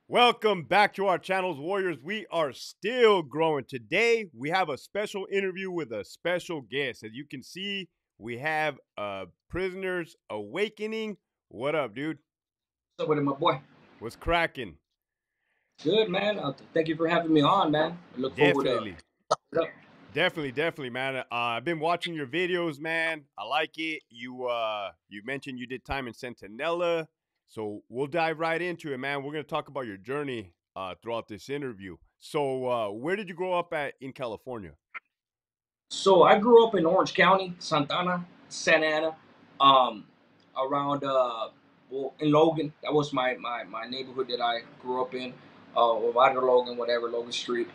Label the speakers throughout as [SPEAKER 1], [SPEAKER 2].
[SPEAKER 1] Welcome back to our channels, Warriors. We are still growing. Today, we have a special interview with a special guest. As you can see, we have Prisoners Awakening. What up, dude?
[SPEAKER 2] What's up with it, my boy?
[SPEAKER 1] What's cracking?
[SPEAKER 2] Good, man. Thank you for having me on, man. I look forward to
[SPEAKER 1] Definitely.
[SPEAKER 2] it.
[SPEAKER 1] Definitely, man. I've been watching your videos, man. I like it. You mentioned you did time in Centinela, so we'll dive right into it, man. We're gonna talk about your journey throughout this interview. So, where did you grow up at in California?
[SPEAKER 2] So I grew up in Orange County, Santa Ana, um, around well in Logan. That was my neighborhood that I grew up in, or Barrio Logan, whatever, Logan Street,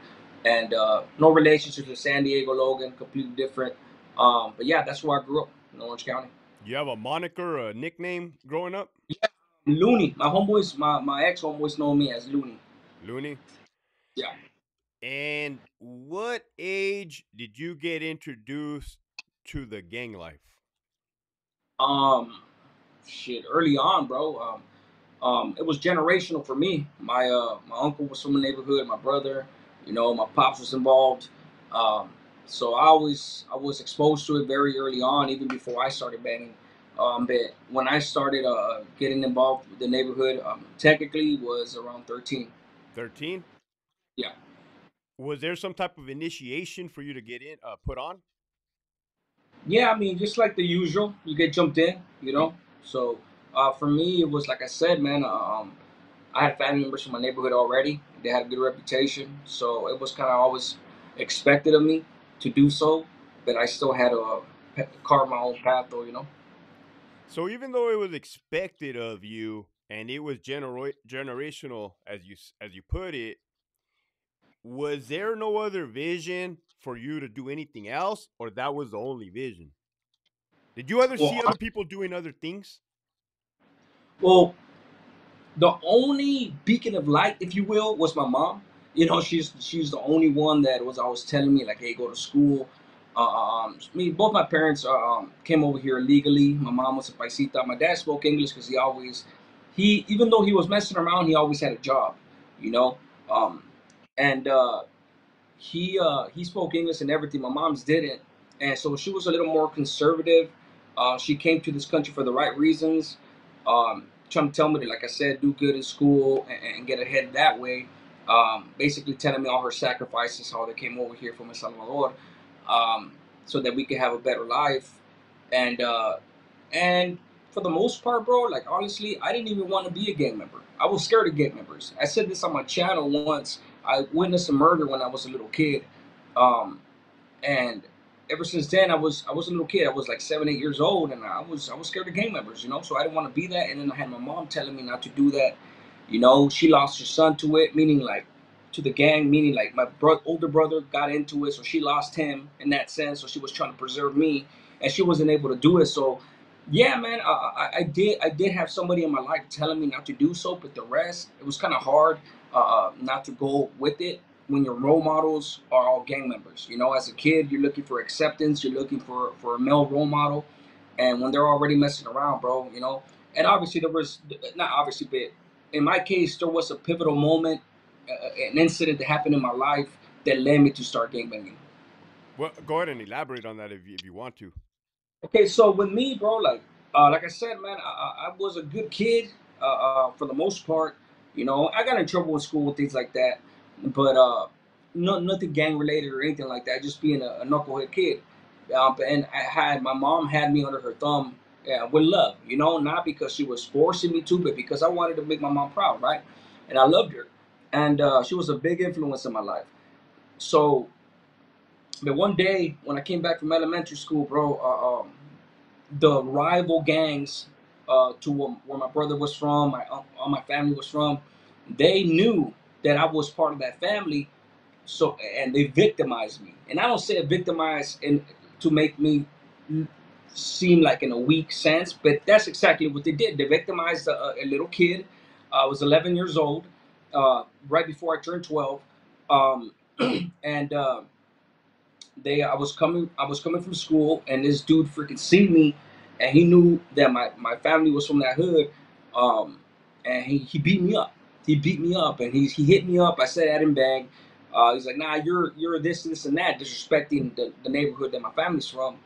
[SPEAKER 2] and no relationship to San Diego Logan, completely different. But yeah, that's where I grew up in Orange County.
[SPEAKER 1] You have a moniker, a nickname growing up?
[SPEAKER 2] Yeah, Looney. My ex homeboys know me as Looney.
[SPEAKER 1] Looney.
[SPEAKER 2] Yeah.
[SPEAKER 1] And what age did you get introduced to the gang life?
[SPEAKER 2] Um, Shit, early on, bro. It was generational for me. My uncle was from the neighborhood. My brother, my pops was involved. Um, so I was exposed to it very early on, even before I started banging. But when I started getting involved with the neighborhood, technically was around 13.
[SPEAKER 1] 13?
[SPEAKER 2] Yeah,
[SPEAKER 1] Was there some type of initiation for you to get in, put on?
[SPEAKER 2] yeah. I mean, just like the usual, you get jumped in. So for me, it was like I said, man. I had family members from my neighborhood already. They had a good reputation, so it was kind of always expected of me to do so. But I still had to carve my own path, though.
[SPEAKER 1] So even though it was expected of you and it was generational, as you put it, was there no other vision for you to do anything else, or that was the only vision? Did you ever
[SPEAKER 2] Well,
[SPEAKER 1] see other people doing other things?
[SPEAKER 2] well, the only beacon of light, if you will, was my mom. She's the only one that was always telling me like, "Hey, go to school." Both my parents came over here illegally. My mom was a paisita. My dad spoke English because he even though he was messing around, he always had a job. You know, um, and he spoke English and everything. My mom's didn't, and so she was a little more conservative. She came to this country for the right reasons, trying to tell me to, like I said, do good in school and get ahead that way. Basically telling me all her sacrifices, how they came over here from El Salvador, um, so that we could have a better life. And for the most part, bro, like honestly, I didn't even want to be a gang member. I was scared of gang members. I said this on my channel once. I witnessed a murder when I was a little kid, um, and ever since then, I was a little kid. I was like 7, 8 years old, and I was scared of gang members. So I didn't want to be that. And then I had my mom telling me not to do that. She lost her son to it, meaning like to the gang, meaning like my older brother got into it, so she lost him in that sense. So she was trying to preserve me, and she wasn't able to do it. So yeah, man, I did have somebody in my life telling me not to do so, but the rest, it was kind of hard not to go with it when your role models are all gang members. As a kid, you're looking for acceptance, you're looking for a male role model, and when they're already messing around, bro. And obviously there was, not obviously, but in my case, there was a pivotal moment, an incident that happened in my life that led me to start gangbanging.
[SPEAKER 1] Well, go ahead and elaborate on that if you want to.
[SPEAKER 2] Okay, so with me, bro, like I said, man, I was a good kid for the most part. I got in trouble in school and things like that, but nothing gang related or anything like that. Just being a knucklehead kid. And my mom had me under her thumb, with love. Not because she was forcing me to, but because I wanted to make my mom proud, right? And I loved her, and she was a big influence in my life. So, but one day when I came back from elementary school, bro, the rival gangs to where my brother was from, all my family was from, they knew that I was part of that family. So, and they victimized me. And I don't say victimize in to make me seem like in a weak sense, but that's exactly what they did. They victimized a little kid. I was 11 years old, right before I turned 12, um, and I was coming from school, and this dude freaking seen me, and he knew that my family was from that hood, um, and he beat me up. He beat me up, and he hit me up. I said I didn't bang. He's like, nah, you're this and that, disrespecting the neighborhood that my family's from.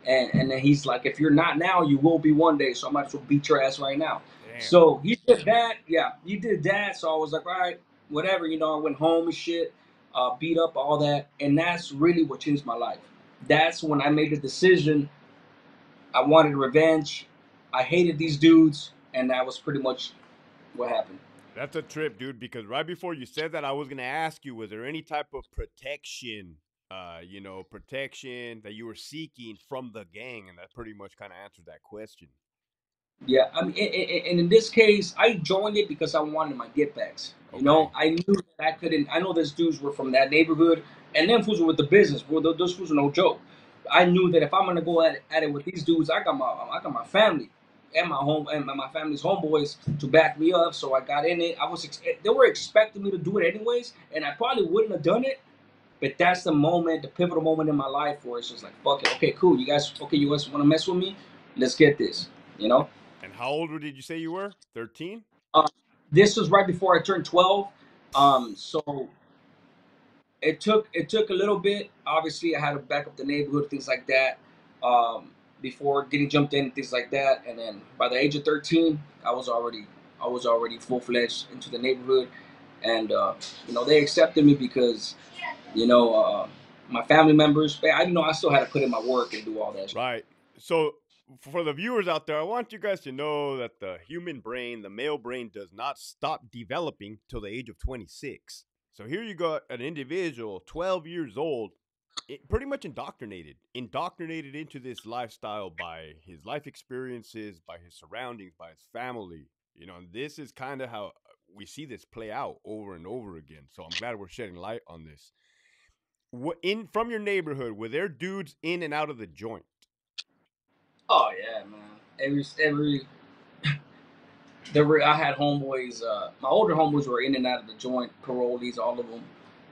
[SPEAKER 2] And then he's like, if you're not now, you will be one day. So I might as well beat your ass right now.
[SPEAKER 1] Damn.
[SPEAKER 2] So he did that. Yeah, he did that. So I was like, all right, whatever. I went home and shit, beat up all that, and that's really what changed my life. That's when I made the decision. I wanted revenge. I hated these dudes, and that was pretty much what happened.
[SPEAKER 1] That's a trip, dude, because right before you said that, I was going to ask you, was there any type of protection, protection that you were seeking from the gang? And that pretty much kind of answered that question.
[SPEAKER 2] Yeah, I mean, and in this case, I joined it because I wanted my get backs.
[SPEAKER 1] Okay.
[SPEAKER 2] I knew that I couldn't. I know those dudes were from that neighborhood, and them fools were with the business. Well, those fools were no joke. I knew that if I'm gonna go at it with these dudes, I got my family and my home and my family's homeboys to back me up. So I got in it. They were expecting me to do it anyways, and I probably wouldn't have done it. But that's the moment, the pivotal moment in my life where it's just like, fuck it, okay, cool. You guys want to mess with me? Let's get this. You know.
[SPEAKER 1] And how old did you say you were? 13?
[SPEAKER 2] Uh, this was right before I turned 12. So it took a little bit. Obviously, I had to back up the neighborhood, things like that, before getting jumped in, things like that. And then by the age of 13, I was already full fledged into the neighborhood, and they accepted me because you know uh, my family members. But I still had to put in my work and do all that.
[SPEAKER 1] Right. So, for the viewers out there, I want you guys to know that the human brain, the male brain, does not stop developing till the age of 26. So, here you got an individual, 12 years old, pretty much indoctrinated into this lifestyle by his life experiences, by his surroundings, by his family. And this is kind of how we see this play out over and over again. So, I'm glad we're shedding light on this. What in from your neighborhood, were there dudes in and out of the joint?
[SPEAKER 2] Oh yeah, man. Every I had homeboys. My older homeboys were in and out of the joint, parolees, all of them.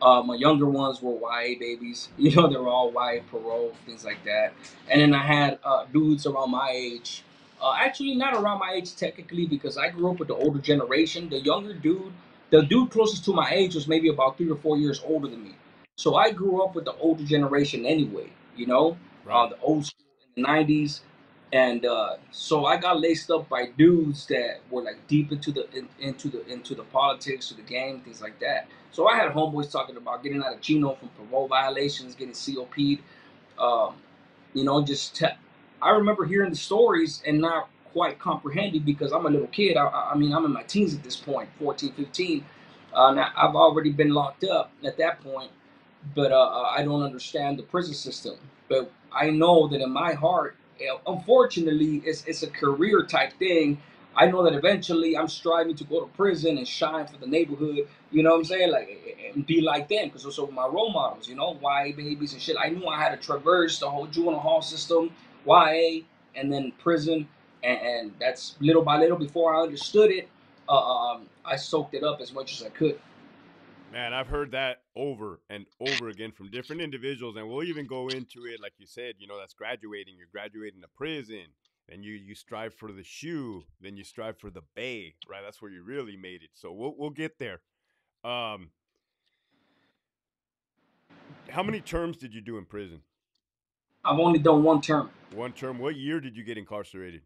[SPEAKER 2] My younger ones were YA babies. They were all YA parole, things like that. And then I had dudes around my age. Actually, not around my age technically, because I grew up with the older generation. The dude closest to my age was maybe about 3 or 4 years older than me. So I grew up with the older generation anyway.
[SPEAKER 1] Right.
[SPEAKER 2] The old school in the '90s, and so I got laced up by dudes that were like deep into the politics of the game, things like that. So I had homeboys talking about getting out of Chino from parole violations, getting COP'd. Um, just I remember hearing the stories and not quite comprehending because I'm a little kid. I mean, I'm in my teens at this point, 14, 15. Now I've already been locked up at that point, but I don't understand the prison system. But I know that in my heart, unfortunately, it's a career type thing. I know that eventually I'm striving to go to prison and shine for the neighborhood. You know what I'm saying? Like, and be like them because those are my role models. YA babies and shit. I knew I had to traverse the whole juvenile hall system, YA, and then prison, and that's little by little. Before I understood it, I soaked it up as much as I could.
[SPEAKER 1] Man, I've heard that over and over again from different individuals, and we'll even go into it, like you said. That's graduating. You're graduating to prison, and you strive for the shoe, then you strive for the bay, right? That's where you really made it. So we'll get there. Um, how many terms did you do in prison?
[SPEAKER 2] I've only done one term.
[SPEAKER 1] One term. What year did you get incarcerated?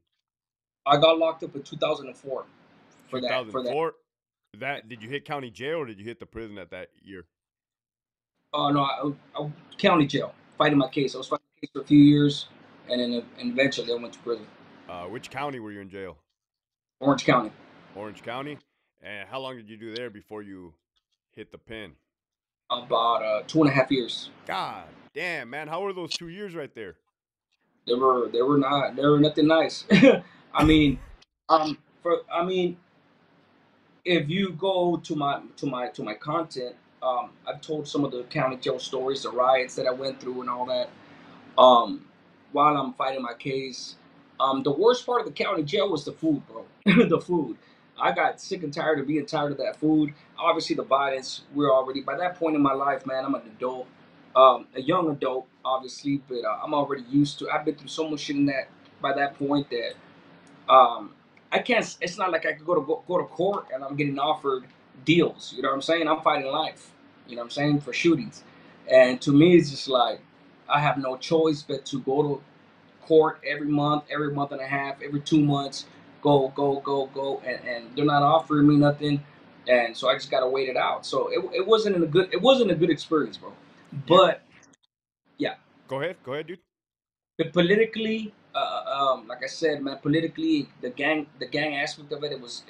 [SPEAKER 2] I got locked up in 2004 for that.
[SPEAKER 1] 2004. That did you hit county jail or did you hit the prison at that year?
[SPEAKER 2] No, county jail, fighting my case. I was fighting my case for a few years, and then and eventually I went to prison.
[SPEAKER 1] Which county were you in jail?
[SPEAKER 2] Orange County.
[SPEAKER 1] Orange County. And how long did you do there before you hit the pen?
[SPEAKER 2] About 2.5 years.
[SPEAKER 1] God damn, man. How were those 2 years right there?
[SPEAKER 2] They were nothing nice. I mean, for I mean, if you go to my content, I've told some of the county jail stories, the riots that I went through, and all that. Um, while I'm fighting my case, the worst part of the county jail was the food, bro. The food. I got sick and tired of being tired of that food. Obviously, the violence. We're already by that point in my life, man. I'm an adult, a young adult, obviously, but I'm already used to. I've been through so much shit in that by that point that um, I can't. It's not like I could go to court and I'm getting offered. deals. You know what I'm saying? I'm fighting life. You know what I'm saying, for shootings. And to me, it's just like I have no choice but to go to court every month and a half, every 2 months. Go, and they're not offering me nothing, and so I just gotta wait it out. So it wasn't a good experience, bro.
[SPEAKER 1] Yeah.
[SPEAKER 2] But yeah,
[SPEAKER 1] Go ahead, dude.
[SPEAKER 2] but politically, like I said, man, politically, the gang aspect of it was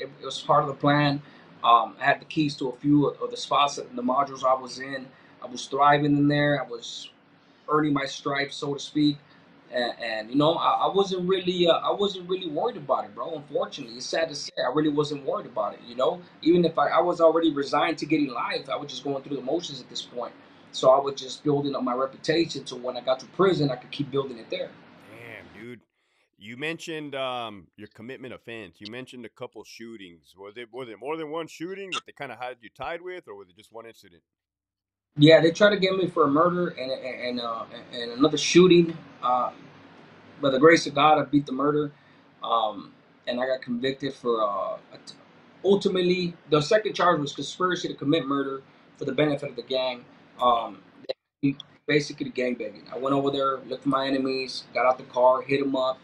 [SPEAKER 2] part of the plan. I had the keys to a few of the spots and the modules I was in. I was thriving in there. I was earning my stripes, so to speak. And I wasn't really worried about it, bro. Unfortunately, it's sad to say, I really wasn't worried about it. Even if I was already resigned to getting life, I was just going through the motions at this point. So I was just building up my reputation, so when I got to prison, I could keep building it there.
[SPEAKER 1] Damn, dude. You mentioned your commitment offense. You mentioned a couple shootings. Was it more than one shooting that they kind of had you tied with, or was it just one incident?
[SPEAKER 2] Yeah, they tried to get me for a murder and another shooting. By the grace of God, I beat the murder, um, and I got convicted for. Ultimately, the second charge was conspiracy to commit murder for the benefit of the gang.
[SPEAKER 1] Wow.
[SPEAKER 2] Um, Basically, gang banging. I went over there, looked for my enemies, got out the car, hit them up.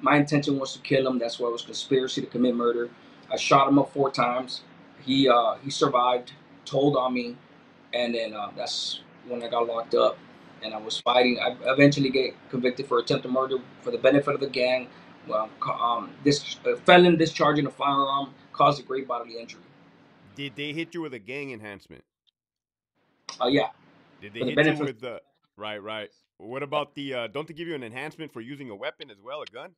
[SPEAKER 2] My intention was to kill him. That's why it was conspiracy to commit murder. I shot him up 4 times. He survived, told on me, and then that's when I got locked up, and I was fighting. I eventually get convicted for attempted murder for the benefit of the gang. Well, this felon discharging a firearm caused a great bodily injury.
[SPEAKER 1] Did they hit you with a gang enhancement?
[SPEAKER 2] Yeah,
[SPEAKER 1] Did they
[SPEAKER 2] for the
[SPEAKER 1] hit you
[SPEAKER 2] benefit.
[SPEAKER 1] with the right, right? What about the don't they give you an enhancement for using a weapon as well, a gun?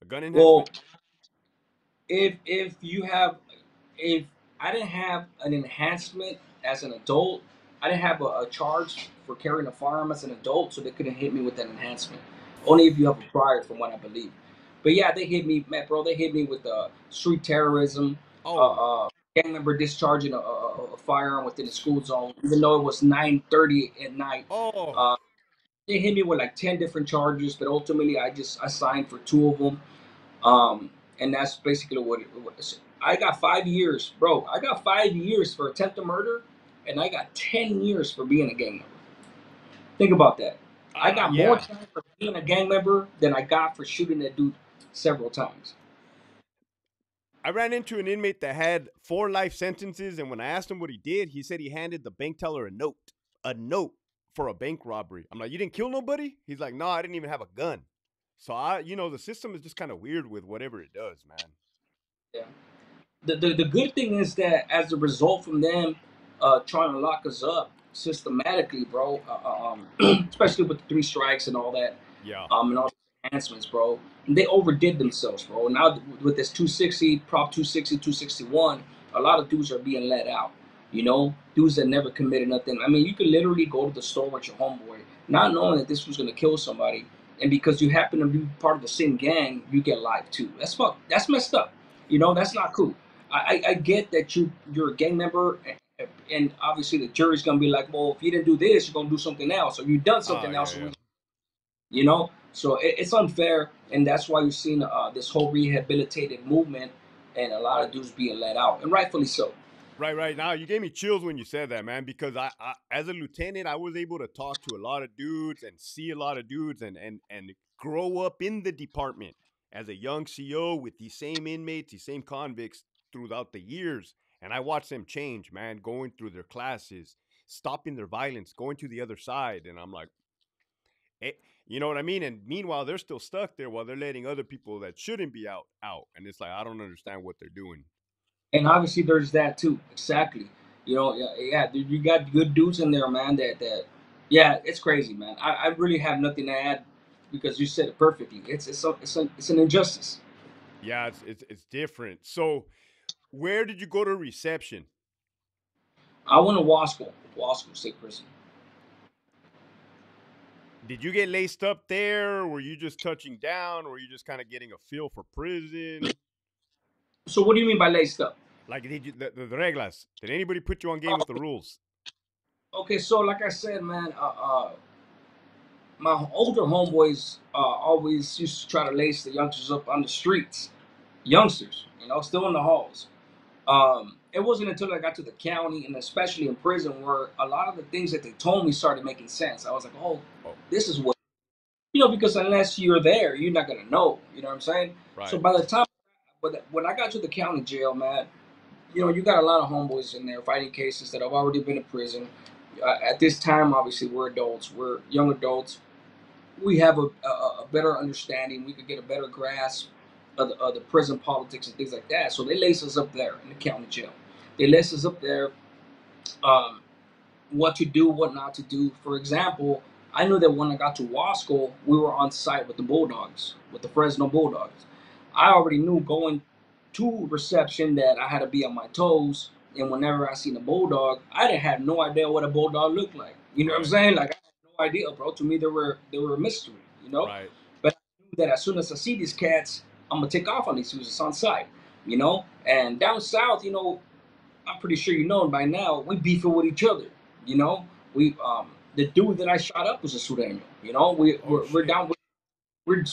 [SPEAKER 1] A gun
[SPEAKER 2] Well,
[SPEAKER 1] enhancement?
[SPEAKER 2] if you have if I didn't have an enhancement as an adult, I didn't have a charge for carrying a firearm as an adult, so they couldn't hit me with that enhancement. Only if you have a prior, from what I believe. But yeah, they hit me, man, bro. They hit me with street terrorism,
[SPEAKER 1] Oh.
[SPEAKER 2] gang member discharging a firearm within the school zone, even though it was 9:30 at night.
[SPEAKER 1] Oh.
[SPEAKER 2] Uh, they hit me with like 10 different charges, but ultimately I signed for two of them. Um, and that's basically what it was. I got 5 years, bro. I got 5 years for attempted murder, and I got 10 years for being a gang member. Think about that. I got more
[SPEAKER 1] Yeah.
[SPEAKER 2] time for being a gang member than I got for shooting that dude several times.
[SPEAKER 1] I ran into an inmate that had 4 life sentences, and when I asked him what he did, he said he handed the bank teller a note for a bank robbery. I'm like, you didn't kill nobody? He's like, no, I didn't even have a gun. So the system is just kind of weird with whatever it does, man.
[SPEAKER 2] Yeah. The good thing is that as a result from them trying to lock us up systematically, bro, especially with the three strikes and all that,
[SPEAKER 1] Yeah.
[SPEAKER 2] and all the enhancements, bro, they overdid themselves, bro. Now with this 260, Prop 260, 261, a lot of dudes are being let out. Dudes that never committed nothing. I mean, you could literally go to the store with your homeboy, not knowing that this was gonna kill somebody, and because you happen to be part of the same gang, you get life too. That's fuck. That's messed up. That's not cool. I get that you're a gang member, and obviously the jury's gonna be like, well, if you didn't do this, you're gonna do something else, or you've done
[SPEAKER 1] Oh,
[SPEAKER 2] something
[SPEAKER 1] yeah,
[SPEAKER 2] else.
[SPEAKER 1] yeah.
[SPEAKER 2] So it's unfair, and that's why you've seen this whole rehabilitated movement, and a lot of dudes being let out, and rightfully so.
[SPEAKER 1] Right, right. Now you gave me chills when you said that, man. Because as a lieutenant, I was able to talk to a lot of dudes and see a lot of dudes, and grow up in the department as a young CO with these same inmates, these same convicts throughout the years. And I watched them change, man, going through their classes, stopping their violence, going to the other side. And I'm like, eh, you know what I mean? And meanwhile, they're still stuck there while they're letting other people that shouldn't be out. And it's like I don't understand what they're doing.
[SPEAKER 2] And obviously there's that too. Exactly. Yeah, yeah, dude, you got good dudes in there, man. Yeah, it's crazy, man. I really have nothing to add because you said it perfectly. It's an injustice.
[SPEAKER 1] Yeah, it's different. So where did you go to reception?
[SPEAKER 2] I went to Wasco State Prison.
[SPEAKER 1] Did you get laced up there? Were you just touching down? Were you just kind of getting a feel for prison?
[SPEAKER 2] So what do you mean by laced up?
[SPEAKER 1] Like, did you the reglas? Did anybody put you on game with the rules?
[SPEAKER 2] Okay, so like I said, man, my older homeboys always used to try to lace the youngsters up on the streets. Youngsters, still in the halls. It wasn't until I got to the county and especially in prison where a lot of the things that they told me started making sense. I was like, oh,
[SPEAKER 1] Oh,
[SPEAKER 2] this is what, because unless you're there, you're not gonna know. You know what I'm saying? So
[SPEAKER 1] right,
[SPEAKER 2] by the time, but when I got to the county jail, man, you got a lot of homeboys in there fighting cases that have already been in prison. At this time, obviously, we're adults, we're young adults. We have a better understanding. We could get a better grasp of the prison politics and things like that. So they lace us up there in the county jail. They lace us up there. Um, what to do, what not to do. For example, I knew that when I got to Wasco, we were on site with the Bulldogs, with the Fresno Bulldogs. I already knew going to reception that I had to be on my toes. And whenever I seen a bulldog, I didn't have no idea what a bulldog looked like. You know what I'm
[SPEAKER 1] right,
[SPEAKER 2] saying? Like I had no idea, bro. To me, they were a mystery.
[SPEAKER 1] right.
[SPEAKER 2] But I knew that as soon as I see these cats, I'm gonna take off on these dudes. It's on site. And down south, I'm pretty sure you know by now, we beefing with each other. You know, we the dude that I shot up was a Sureño.
[SPEAKER 1] Oh
[SPEAKER 2] We're
[SPEAKER 1] shit.
[SPEAKER 2] down.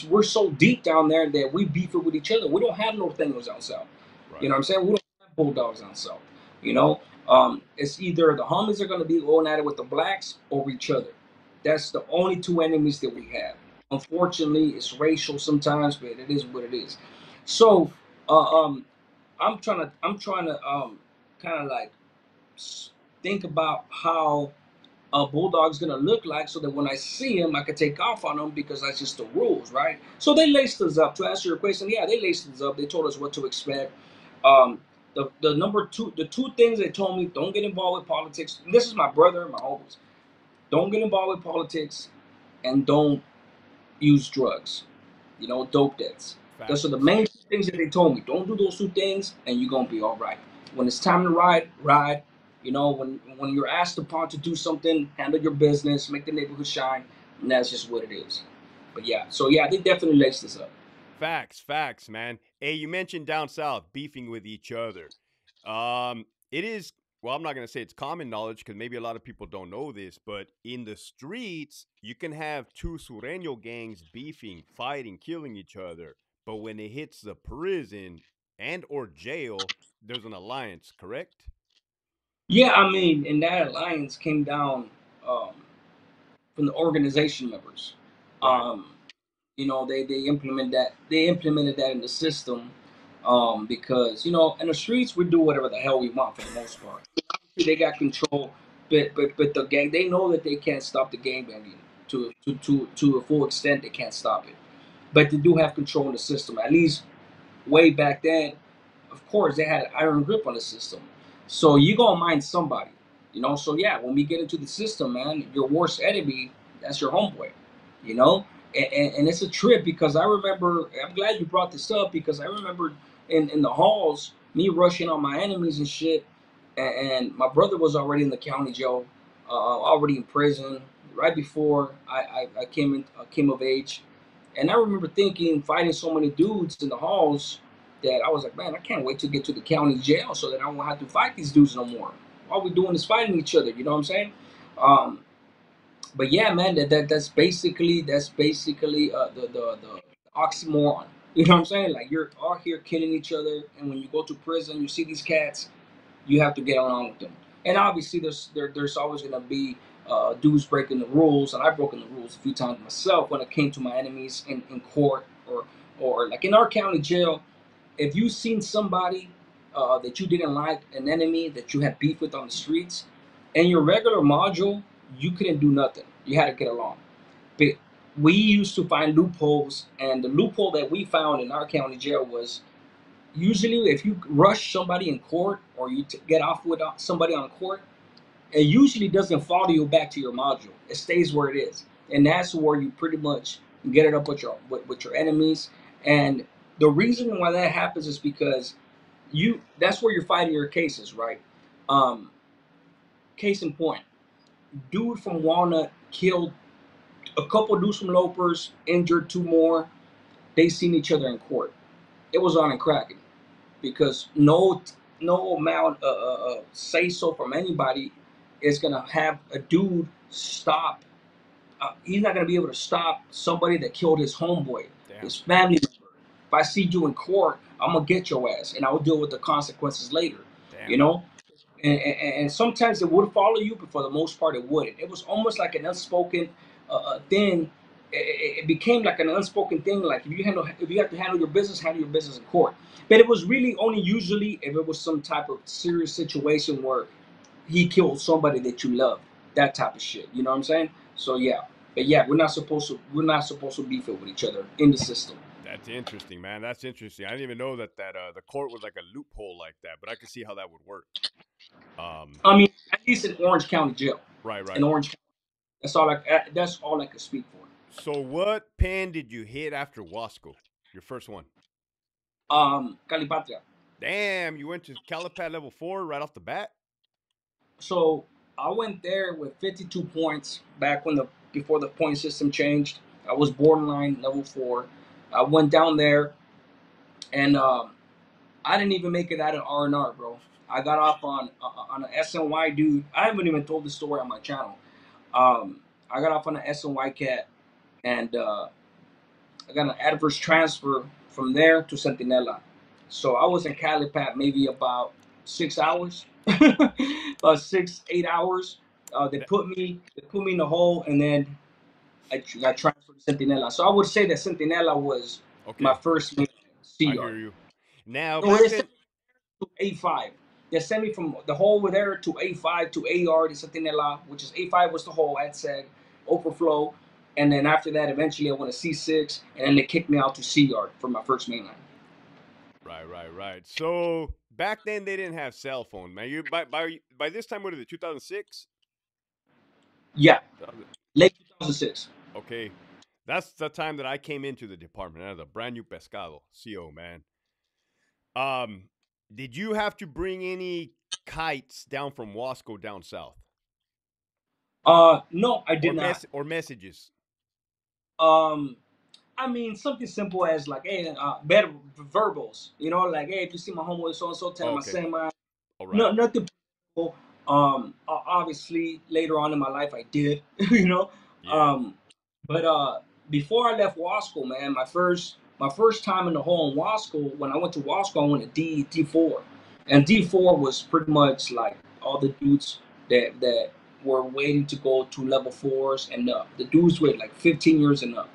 [SPEAKER 2] We're so deep down there that we beefing with each other. We don't have no thingos down south. You know
[SPEAKER 1] Right.
[SPEAKER 2] what I'm saying? We don't have bulldogs down south. It's either the homies are gonna be going at it with the blacks or each other. That's the only two enemies that we have. Unfortunately, it's racial sometimes, but it is what it is. So, uh, um, I'm trying to kind of like think about how a bulldog's gonna look like, so that when I see him, I can take off on him because that's just the rules, right? So they laced us up. To answer your question, yeah, they laced us up. They told us what to expect. Um, the number two, the two things they told me: don't get involved with politics. And this is my brother, and my homies. Don't get involved with politics, and don't use drugs. Dope debts. Those are the
[SPEAKER 1] Facts.
[SPEAKER 2] main things that they told me. Don't do those two things, and you're gonna be all right. When it's time to ride, ride. When you're asked upon to do something, handle your business, make the neighborhood shine, and that's just what it is. But yeah, so yeah, they definitely laced this up.
[SPEAKER 1] Facts, facts, man. Hey, you mentioned down south beefing with each other. It is, well, I'm not gonna say it's common knowledge because maybe a lot of people don't know this, but in the streets, you can have two Sureño gangs beefing, fighting, killing each other. But when it hits the prison and or jail, there's an alliance, correct?
[SPEAKER 2] Yeah, I mean, and that alliance came down um, from the organization members.
[SPEAKER 1] Right.
[SPEAKER 2] Um, they implemented that in the system, because in the streets we do whatever the hell we want for the most part. They got control, but the gang, they know that they can't stop the gang banging to a full extent. They can't stop it, but they do have control in the system. At least way back then, of course, they had an iron grip on the system. So you gonna mind somebody. So yeah, when we get into the system, man, your worst enemy, that's your homeboy, you know. And it's a trip because I remember. I'm glad you brought this up because I remember in the halls me rushing on my enemies and shit, and my brother was already in the county jail, already in prison right before I came of age. And I remember thinking, fighting so many dudes in the halls, that I was like, man, I can't wait to get to the county jail so that I won't have to fight these dudes no more. All we're doing is fighting each other. You know what I'm saying? Um, but yeah, man, that's basically the oxymoron. You know what I'm saying? Like you're all here killing each other, and when you go to prison, you see these cats, you have to get along with them. And obviously, there's always gonna be dudes breaking the rules, and I've broken the rules a few times myself when it came to my enemies in court, or like in our county jail. If you seen somebody that you didn't like, an enemy that you had beef with on the streets, in your regular module, you couldn't do nothing. You had to get along. But we used to find loopholes, and the loophole that we found in our county jail was usually if you rush somebody in court or you get off with somebody on court, it usually doesn't follow you back to your module. It stays where it is, and that's where you pretty much get it up with your enemies. And the reason why that happens is because that's where you're fighting your cases, right? Um, Case in point, dude from Walnut killed a couple dudes from Lopers, injured two more. They seen each other in court. It was on and cracking because no amount say so from anybody is gonna have a dude stop. He's not gonna be able to stop somebody that killed his homeboy,
[SPEAKER 1] Damn.
[SPEAKER 2] his family member. if I see you in court, I'm gonna get your ass, and I will deal with the consequences later. You
[SPEAKER 1] Damn.
[SPEAKER 2] know, and sometimes it would follow you, but for the most part, it wouldn't. It was almost like an unspoken thing. It became like an unspoken thing. Like if you have to handle your business in court. But it was really only usually if it was some type of serious situation where he killed somebody that you love, that type of shit. You know what I'm saying? So yeah, but yeah, we're not supposed to beef it with each other in the system.
[SPEAKER 1] That's interesting, man. That's interesting. I didn't even know that the court was like a loophole like that, but I could see how that would work. Um,
[SPEAKER 2] I mean, at least in Orange County Jail,
[SPEAKER 1] right,
[SPEAKER 2] in
[SPEAKER 1] right.
[SPEAKER 2] Orange County, that's all I can speak for.
[SPEAKER 1] So, what pen did you hit after Wasco? Your first one.
[SPEAKER 2] Calipatria.
[SPEAKER 1] Damn, you went to Calipat level 4 right off the bat.
[SPEAKER 2] So I went there with 52 points back when the before the point system changed. I was borderline level 4. I went down there and I didn't even make it out of R&R, bro. I got off on an SNY dude. I haven't even told the story on my channel. I got off on an SNY cat, and I got an adverse transfer from there to Centinela. So I was in Calipat maybe about 6 hours, about 6, 8 hours.
[SPEAKER 1] Th-
[SPEAKER 2] They put me in the hole, and then I got transferred to Centinela. So I would say that Centinela was my
[SPEAKER 1] Okay,
[SPEAKER 2] first C
[SPEAKER 1] I
[SPEAKER 2] yard.
[SPEAKER 1] hear you. Now,
[SPEAKER 2] No,
[SPEAKER 1] back
[SPEAKER 2] they
[SPEAKER 1] then,
[SPEAKER 2] sent me to A5. They sent me from the hole over there to A5 to A yard in Centinela, which is A5 was the hole at SEG, overflow. And then after that, eventually I went to C6, and then they kicked me out to C yard for my first mainline.
[SPEAKER 1] right, right, right. So back then they didn't have cell phone, man. You by this time, what is it? 2006.
[SPEAKER 2] Yeah, late 2006.
[SPEAKER 1] Okay, that's the time that I came into the department as a brand new pescado CO, man. Um, did you have to bring any kites down from Wasco down south,
[SPEAKER 2] No, I did not.
[SPEAKER 1] or messages?
[SPEAKER 2] Um, I mean, something simple as like, hey, better verbals. You know, like, hey, if you see my homeboy so and so, tell him I
[SPEAKER 1] Okay,
[SPEAKER 2] sent my.
[SPEAKER 1] all right.
[SPEAKER 2] No, nothing. Obviously, later on in my life, I did. You know,
[SPEAKER 1] Yeah,
[SPEAKER 2] um, but before I left Wasco, man, my first time in the hole in Wasco, when I went to Wasco, I went to D4, and D4 was pretty much like all the dudes that were waiting to go to level fours and up. The dudes with like 15 years and up,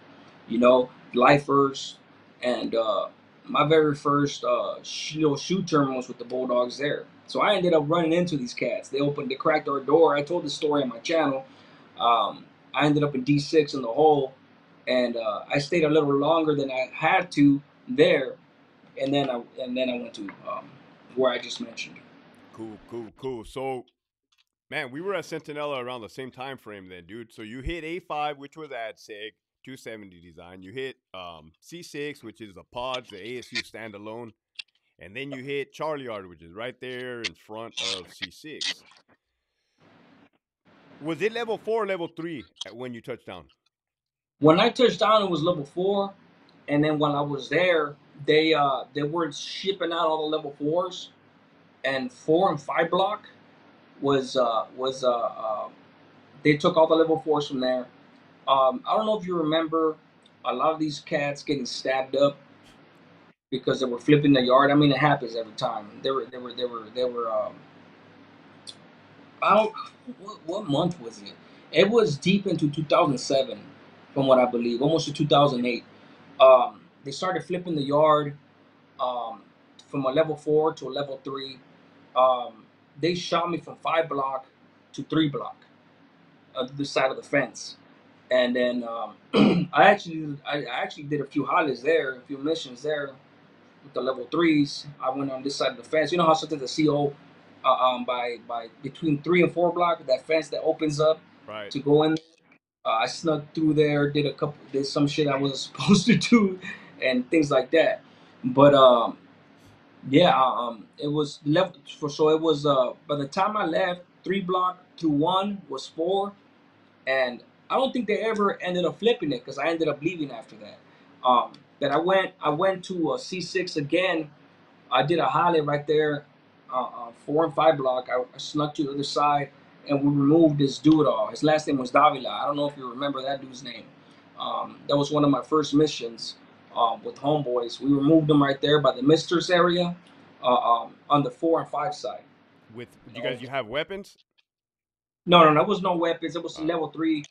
[SPEAKER 2] lifers, and my very first shoot tournament was with the Bulldogs there. So I ended up running into these cats. They cracked our door. I told the story on my channel. I ended up in D6 in the hole, and I stayed a little longer than I had to there, and then I went to where I just mentioned.
[SPEAKER 1] cool, cool, cool. So, man, we were at Centinela around the same time frame then, dude. So you hit A5, which was AdSig 270 design. You hit C6, which is the pods, the ASU standalone, and then you hit Charlie Yard, which is right there in front of C6. Was it level 4 or level 3 when you touched down?
[SPEAKER 2] When I touched down, it was level 4, and then when I was there, they were shipping out all the level 4s, and 4 and 5 block was they took all the level 4s from there. I don't know if you remember a lot of these cats getting stabbed up because they were flipping the yard. I mean, it happens every time. They were. I don't. What month was it? It was deep into 2007, from what I believe, almost to 2008. They started flipping the yard um, from a level 4 to a level 3. Um, they shot me from 5 block to 3 block, the side of the fence, and then I actually did a few hollies there, a few missions there with the level 3s. I went on this side of the fence. You know how sometimes the CO by between 3 and 4 block, that fence that opens up
[SPEAKER 1] Right.
[SPEAKER 2] to go in. I snuck through there, did some shit I wasn't supposed to do, and things like that. But yeah, it was left for so it was by the time I left, 3 block through 1 was 4, and I don't think they ever ended up flipping it because I ended up leaving after that. But I went to C6 again. I did a highlight right there, 4 and 5 block. I snuck to the other side, and we removed this dude. His last name was Davila. I don't know if you remember that dude's name. That was one of my first missions. with homeboys. We removed them right there by the Misters area, on the 4 and 5 side.
[SPEAKER 1] With
[SPEAKER 2] You
[SPEAKER 1] you
[SPEAKER 2] know,
[SPEAKER 1] guys, you have weapons?
[SPEAKER 2] no, there was no weapons. It was
[SPEAKER 1] Uh,
[SPEAKER 2] level 3.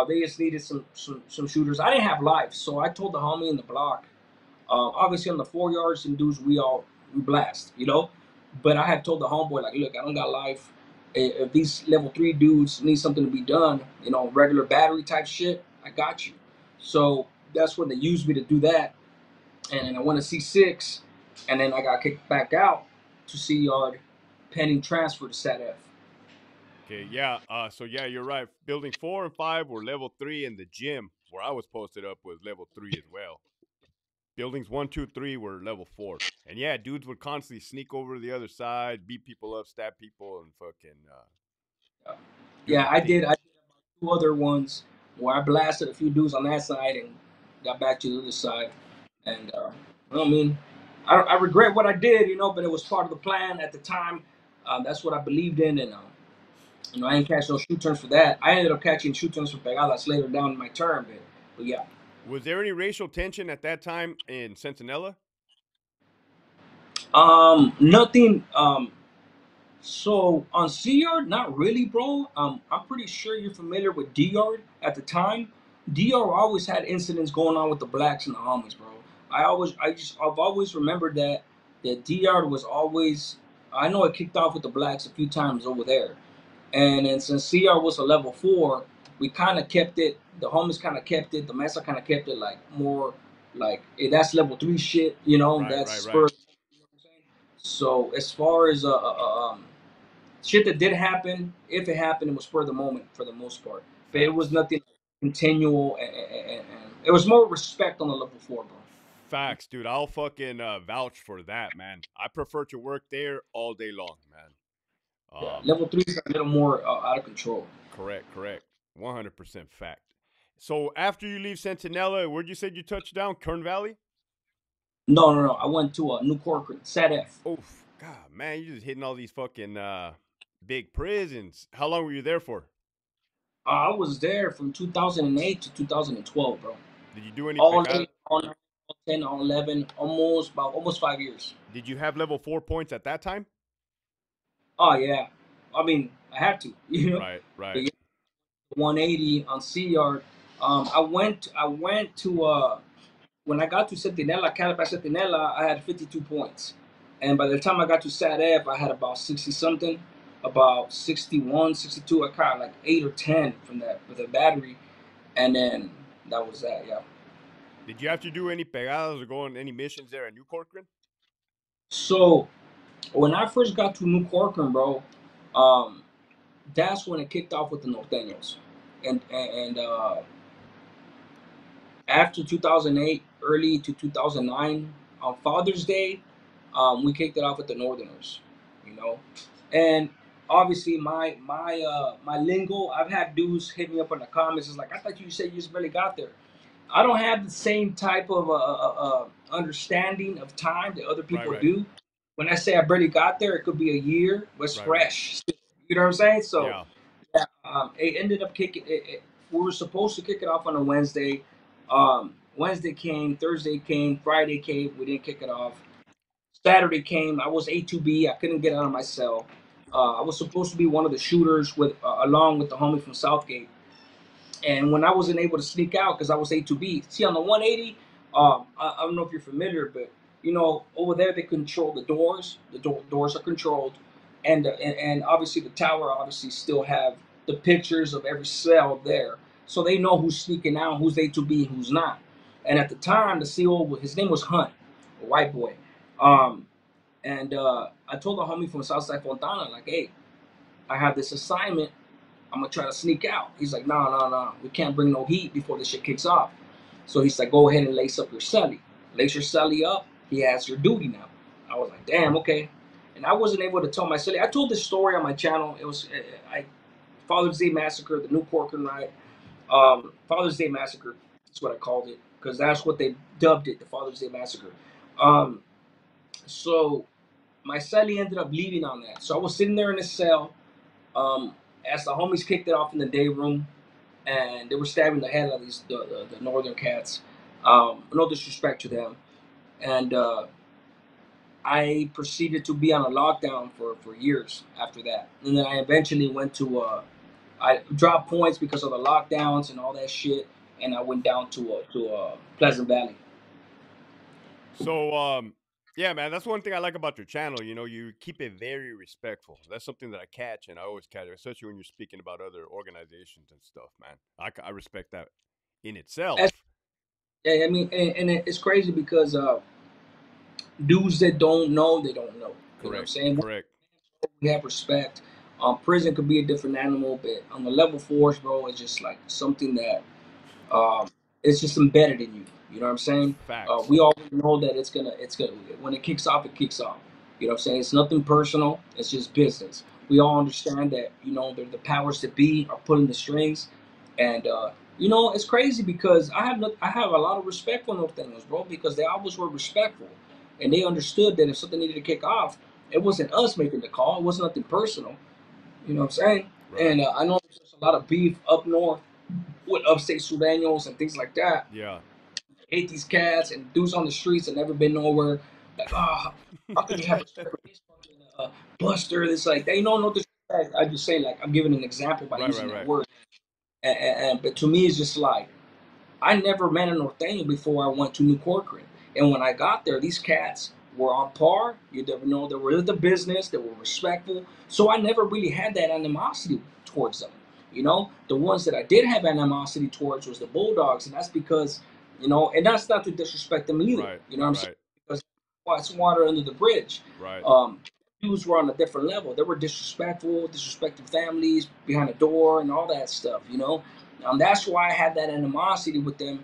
[SPEAKER 2] They just needed some shooters. I didn't have life, so I told the homie in the block. Obviously, on the 4 yards and dudes, we blast, But I had told the homeboy like, look, I don't got life. If these level 3 dudes need something to be done, regular battery type shit, I got you. So that's when they used me to do that, and then I went to C6, and then I got kicked back out to C yard, pending transfer to SAT-F.
[SPEAKER 1] okay, yeah. So yeah, you're right. Building 4 and 5 were level 3, and the gym where I was posted up was level 3 as well. Buildings 1, 2, 3 were level 4, and yeah, dudes would constantly sneak over to the other side, beat people up, stab people, and fucking do
[SPEAKER 2] Yeah,
[SPEAKER 1] their
[SPEAKER 2] I
[SPEAKER 1] thing.
[SPEAKER 2] did. I did two other ones where I blasted a few dudes on that side and got back to the other side. And I mean, I regret what I did, but it was part of the plan at the time. That's what I believed in, and I ain't catch no shoot turns for that. I ended up catching shoot turns for pegadas later down in my term, but yeah.
[SPEAKER 1] Was there any racial tension at that time in Centinela?
[SPEAKER 2] Nothing. So on C Yard, not really, bro. I'm pretty sure you're familiar with D Yard at the time. D Yard always had incidents going on with the blacks and the homies, bro. I've always remembered that D Yard was always. I know it kicked off with the blacks a few times over there, and then since C Yard was a level 4, we kind of kept it. The homies kind of kept it. The mesa kind of kept it like more like, hey, that's level 3 shit.
[SPEAKER 1] Right,
[SPEAKER 2] That's
[SPEAKER 1] right, right.
[SPEAKER 2] spur. So as far as shit that did happen, if it happened, it was for the moment for the most part. But it was
[SPEAKER 1] Facts.
[SPEAKER 2] nothing continual, and it was more respect on the level 4, bro.
[SPEAKER 1] Facts, dude. I'll fucking vouch for that, man. I prefer to work there all day long, man.
[SPEAKER 2] Yeah,
[SPEAKER 1] Um,
[SPEAKER 2] level 3 is a little more out of control.
[SPEAKER 1] correct, correct. 100% fact. So after you leave Centinela, where'd you say you touched down? Kern Valley?
[SPEAKER 2] No. I went to New Corcoran, SAT-F.
[SPEAKER 1] Oof, God, man, you just hitting all these fucking big prisons. How long were you there for?
[SPEAKER 2] I was there from 2008 to 2012, bro.
[SPEAKER 1] Did you do any
[SPEAKER 2] All
[SPEAKER 1] pegada?
[SPEAKER 2] 8, all 9, all 10, all 11, almost 5 years.
[SPEAKER 1] Did you have level 4 points at that time?
[SPEAKER 2] Oh yeah, I mean I had to,
[SPEAKER 1] Right,
[SPEAKER 2] But
[SPEAKER 1] right.
[SPEAKER 2] yeah, 180 on C yard. I went to when I got to Centinela, Calabash Centinela, I had 52 points. And by the time I got to SAT-F, I had about 60 something, about 61, 62. I caught like 8 or 10 from that with a battery. And then that was that, yeah.
[SPEAKER 1] Did you have to do any pegadas or go on any missions there at New Corcoran?
[SPEAKER 2] So when I first got to New Corcoran, bro, um, that's when it kicked off with the Norteños. And after 2008, early to 2009, on Father's Day, we kicked it off with the Northerners, you know, and obviously my lingo. I've had dudes hit me up in the comments. It's like, I thought you said you just barely got there. I don't have the same type of understanding of time that other
[SPEAKER 1] Right,
[SPEAKER 2] people
[SPEAKER 1] right.
[SPEAKER 2] do. When I say I barely got there, it could be a year. Was
[SPEAKER 1] Right, right.
[SPEAKER 2] fresh. You know what I'm saying? So
[SPEAKER 1] Yeah.
[SPEAKER 2] yeah, it ended up kicking. We were supposed to kick it off on a Wednesday. Wednesday came, Thursday came, Friday came. We didn't kick it off. Saturday came. I was A2B. I couldn't get out of my cell. I was supposed to be one of the shooters with along with the homie from Southgate. And when I wasn't able to sneak out because I was A2B, see on the 180, I don't know if you're familiar, but over there they control the doors. The doors are controlled, and obviously the tower obviously still have the pictures of every cell there, so they know who's sneaking out, who's A2B, who's not. And at the time, the CO, his name was Hunt, a white boy. Um, and I told the homie from Southside Fontana, like, hey, I have this assignment. I'm gonna try to sneak out. He's like, no. We can't bring no heat before this shit kicks off. So he's like, go ahead and lace up your celly. Lace your celly up. He has your duty now. I was like, damn, okay. And I wasn't able to tell my celly. I told this story on my channel. It was Father's Day Massacre, the New Corcoran riot. Father's Day Massacre. That's what I called it because that's what they dubbed it, the Father's Day Massacre. Um, so my celly ended up leaving on that. So I was sitting there in a cell um, as the homies kicked it off in the day room, and they were stabbing the head of the northern cats. No disrespect to them. And I proceeded to be on a lockdown for years after that. And then I eventually went to, I dropped points because of the lockdowns and all that shit. And I went down to Pleasant Valley.
[SPEAKER 1] So, yeah, man, that's one thing I like about your channel. You know, you keep it very respectful. That's something that I catch, and I always catch, especially when you're speaking about other organizations and stuff, man. I respect that in itself.
[SPEAKER 2] That's, yeah, I mean, and it's crazy because dudes that don't know, they don't know. You know what I'm
[SPEAKER 1] Correct,
[SPEAKER 2] saying?
[SPEAKER 1] correct.
[SPEAKER 2] We have respect. Prison could be a different animal, but on the level fours, bro, it's just like something that um, it's just embedded in you. You know what I'm saying?
[SPEAKER 1] Facts.
[SPEAKER 2] We already know that it's gonna when it kicks off, it kicks off. You know what I'm saying? It's nothing personal. It's just business. We all understand that. You know, the powers that be are pulling the strings, and you know it's crazy because I have a lot of respect for those things, bro, because they always were respectful, and they understood that if something needed to kick off, it wasn't us making the call. It wasn't nothing personal. You know what I'm saying?
[SPEAKER 1] Right.
[SPEAKER 2] And I know there's a lot of beef up north with upstate Sureños and things like that.
[SPEAKER 1] Yeah.
[SPEAKER 2] Hate these cats and dudes on the streets and never been nowhere. Like, oh, how can you have respect for this fucking Buster? This like they don't know disrespect. I just say like I'm giving an example by
[SPEAKER 1] Right, right,
[SPEAKER 2] using that
[SPEAKER 1] right.
[SPEAKER 2] word. But to me, it's just like I never met an Norteño before I went to New Corcoran. And when I got there, these cats were on par. You never know, they were in the business, they were respectful. So I never really had that animosity towards them. You know, the ones that I did have animosity towards was the Bulldogs, and that's because, you know, and that's not to disrespect them either.
[SPEAKER 1] Right,
[SPEAKER 2] You know what I'm saying?
[SPEAKER 1] right,
[SPEAKER 2] Because well, it's water under the bridge.
[SPEAKER 1] right.
[SPEAKER 2] Dudes were on a different level. They were disrespectful, disrespecting families behind the door, and all that stuff. You know, that's why I had that animosity with them,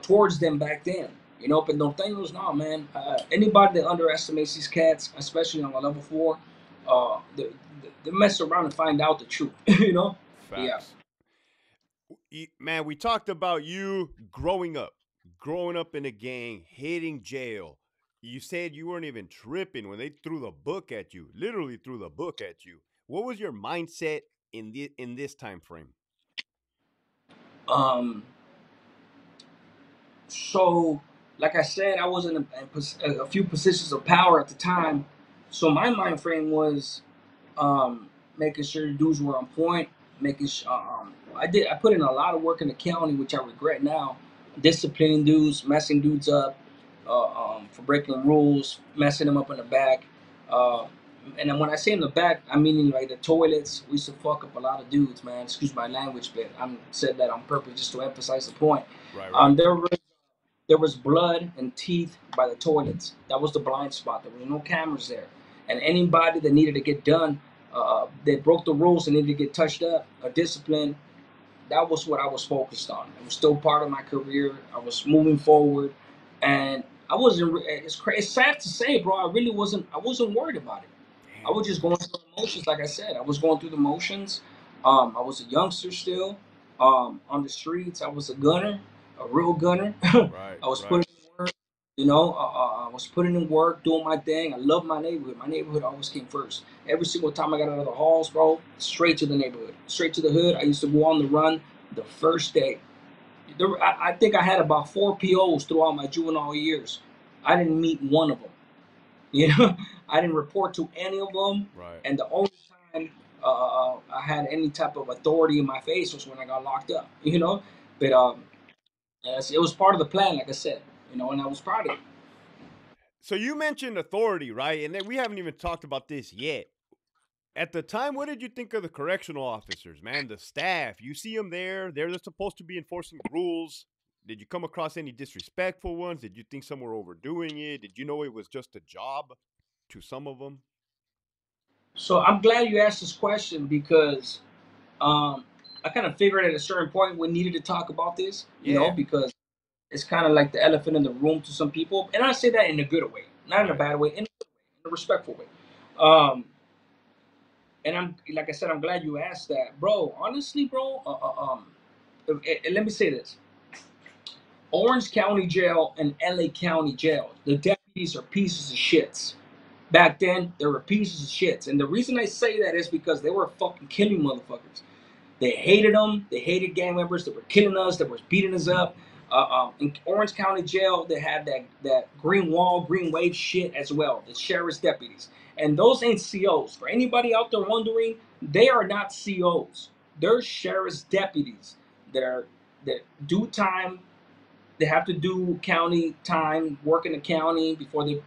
[SPEAKER 2] towards them back then. You know, but no thing was no man. Anybody that underestimates these cats, especially on a level four, they mess around and find out the truth. You know? Yeah.
[SPEAKER 1] Facts. Man, we talked about you growing up in a gang, hitting jail. You said you weren't even tripping when they threw the book at you, literally threw the book at you. What was your mindset in this time frame?
[SPEAKER 2] Um. So, like I said, I was in a few positions of power at the time. So my mind frame was making sure the dudes were on point, making sure I put in a lot of work in the county, which I regret now, disciplining dudes, messing dudes up, for breaking rules, messing them up in the back. Uh, and then when I say in the back, I mean like the toilets. We used to fuck up a lot of dudes, man. Excuse my language, but I said that on purpose just to emphasize the point.
[SPEAKER 1] Right, right.
[SPEAKER 2] There was blood and teeth by the toilets. That was the blind spot. There were no cameras there. And anybody that needed to get done, that broke the rules and needed to get touched up or disciplined, that was what I was focused on. It was still part of my career. I was moving forward, and I wasn't. It's crazy. It's sad to say, bro. I really wasn't. I wasn't worried about it. I
[SPEAKER 1] Damn,
[SPEAKER 2] was just going through the motions, like I said. I was going through the motions. I was a youngster still. On the streets, I was a gunner, a real gunner. I
[SPEAKER 1] right,
[SPEAKER 2] was
[SPEAKER 1] right.
[SPEAKER 2] putting in work. You know, I was putting in work, doing my thing. I love my neighborhood. My neighborhood always came first. Every single time I got out of the halls, bro, straight to the neighborhood, straight to the hood. I used to go on the run the first day. I think I had about 4 POs throughout my juvenile years. I didn't meet one of them. You know, I didn't report to any of them,
[SPEAKER 1] Right.
[SPEAKER 2] and the only time I had any type of authority in my face was when I got locked up. You know, but
[SPEAKER 1] Damn.
[SPEAKER 2] yes, it was part of the plan, like I said. You know, and I was proud of it.
[SPEAKER 1] So you mentioned authority, right? And then we haven't even talked about this yet. At the time, what did you think of the correctional officers, man? The staff. You see them there. They're supposed to be enforcing the rules. Did you come across any disrespectful ones? Did you think some were overdoing it? Did you know it was just a job to some of them?
[SPEAKER 2] So I'm glad you asked this question because um, I kind of figured at a certain point we needed to talk about this. You know,
[SPEAKER 1] Yeah.
[SPEAKER 2] because it's kind of like the elephant in the room to some people, and I say that in a good way, not in a
[SPEAKER 1] Right.
[SPEAKER 2] bad way, in a respectful way. Um, and I'm like I said, I'm glad you asked that, bro. Honestly, bro. Let me say this: Orange County Jail and LA County Jail, the deputies are pieces of shits. Back then, they were pieces of shits, and the reason I say that is because they were fucking killing motherfuckers. They hated them. They hated gang members. They were killing us. They were beating us up. In Orange County Jail, they have that green wall, green wave shit as well. The sheriff's deputies, and those ain't COs. For anybody out there wondering, they are not COs. They're sheriff's deputies. They're that do time. They have to do county time, work in the county before they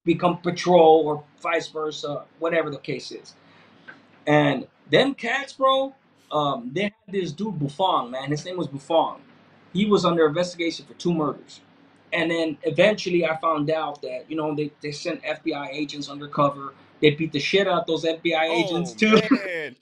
[SPEAKER 2] become patrol or vice versa, whatever the case is. And them cats, bro, they had this dude Buffon, man. His name was Buffon. He was under investigation for 2 murders. And then eventually I found out that, they sent FBI agents undercover. They beat the shit out of those FBI agents
[SPEAKER 1] Oh
[SPEAKER 2] too.
[SPEAKER 1] man.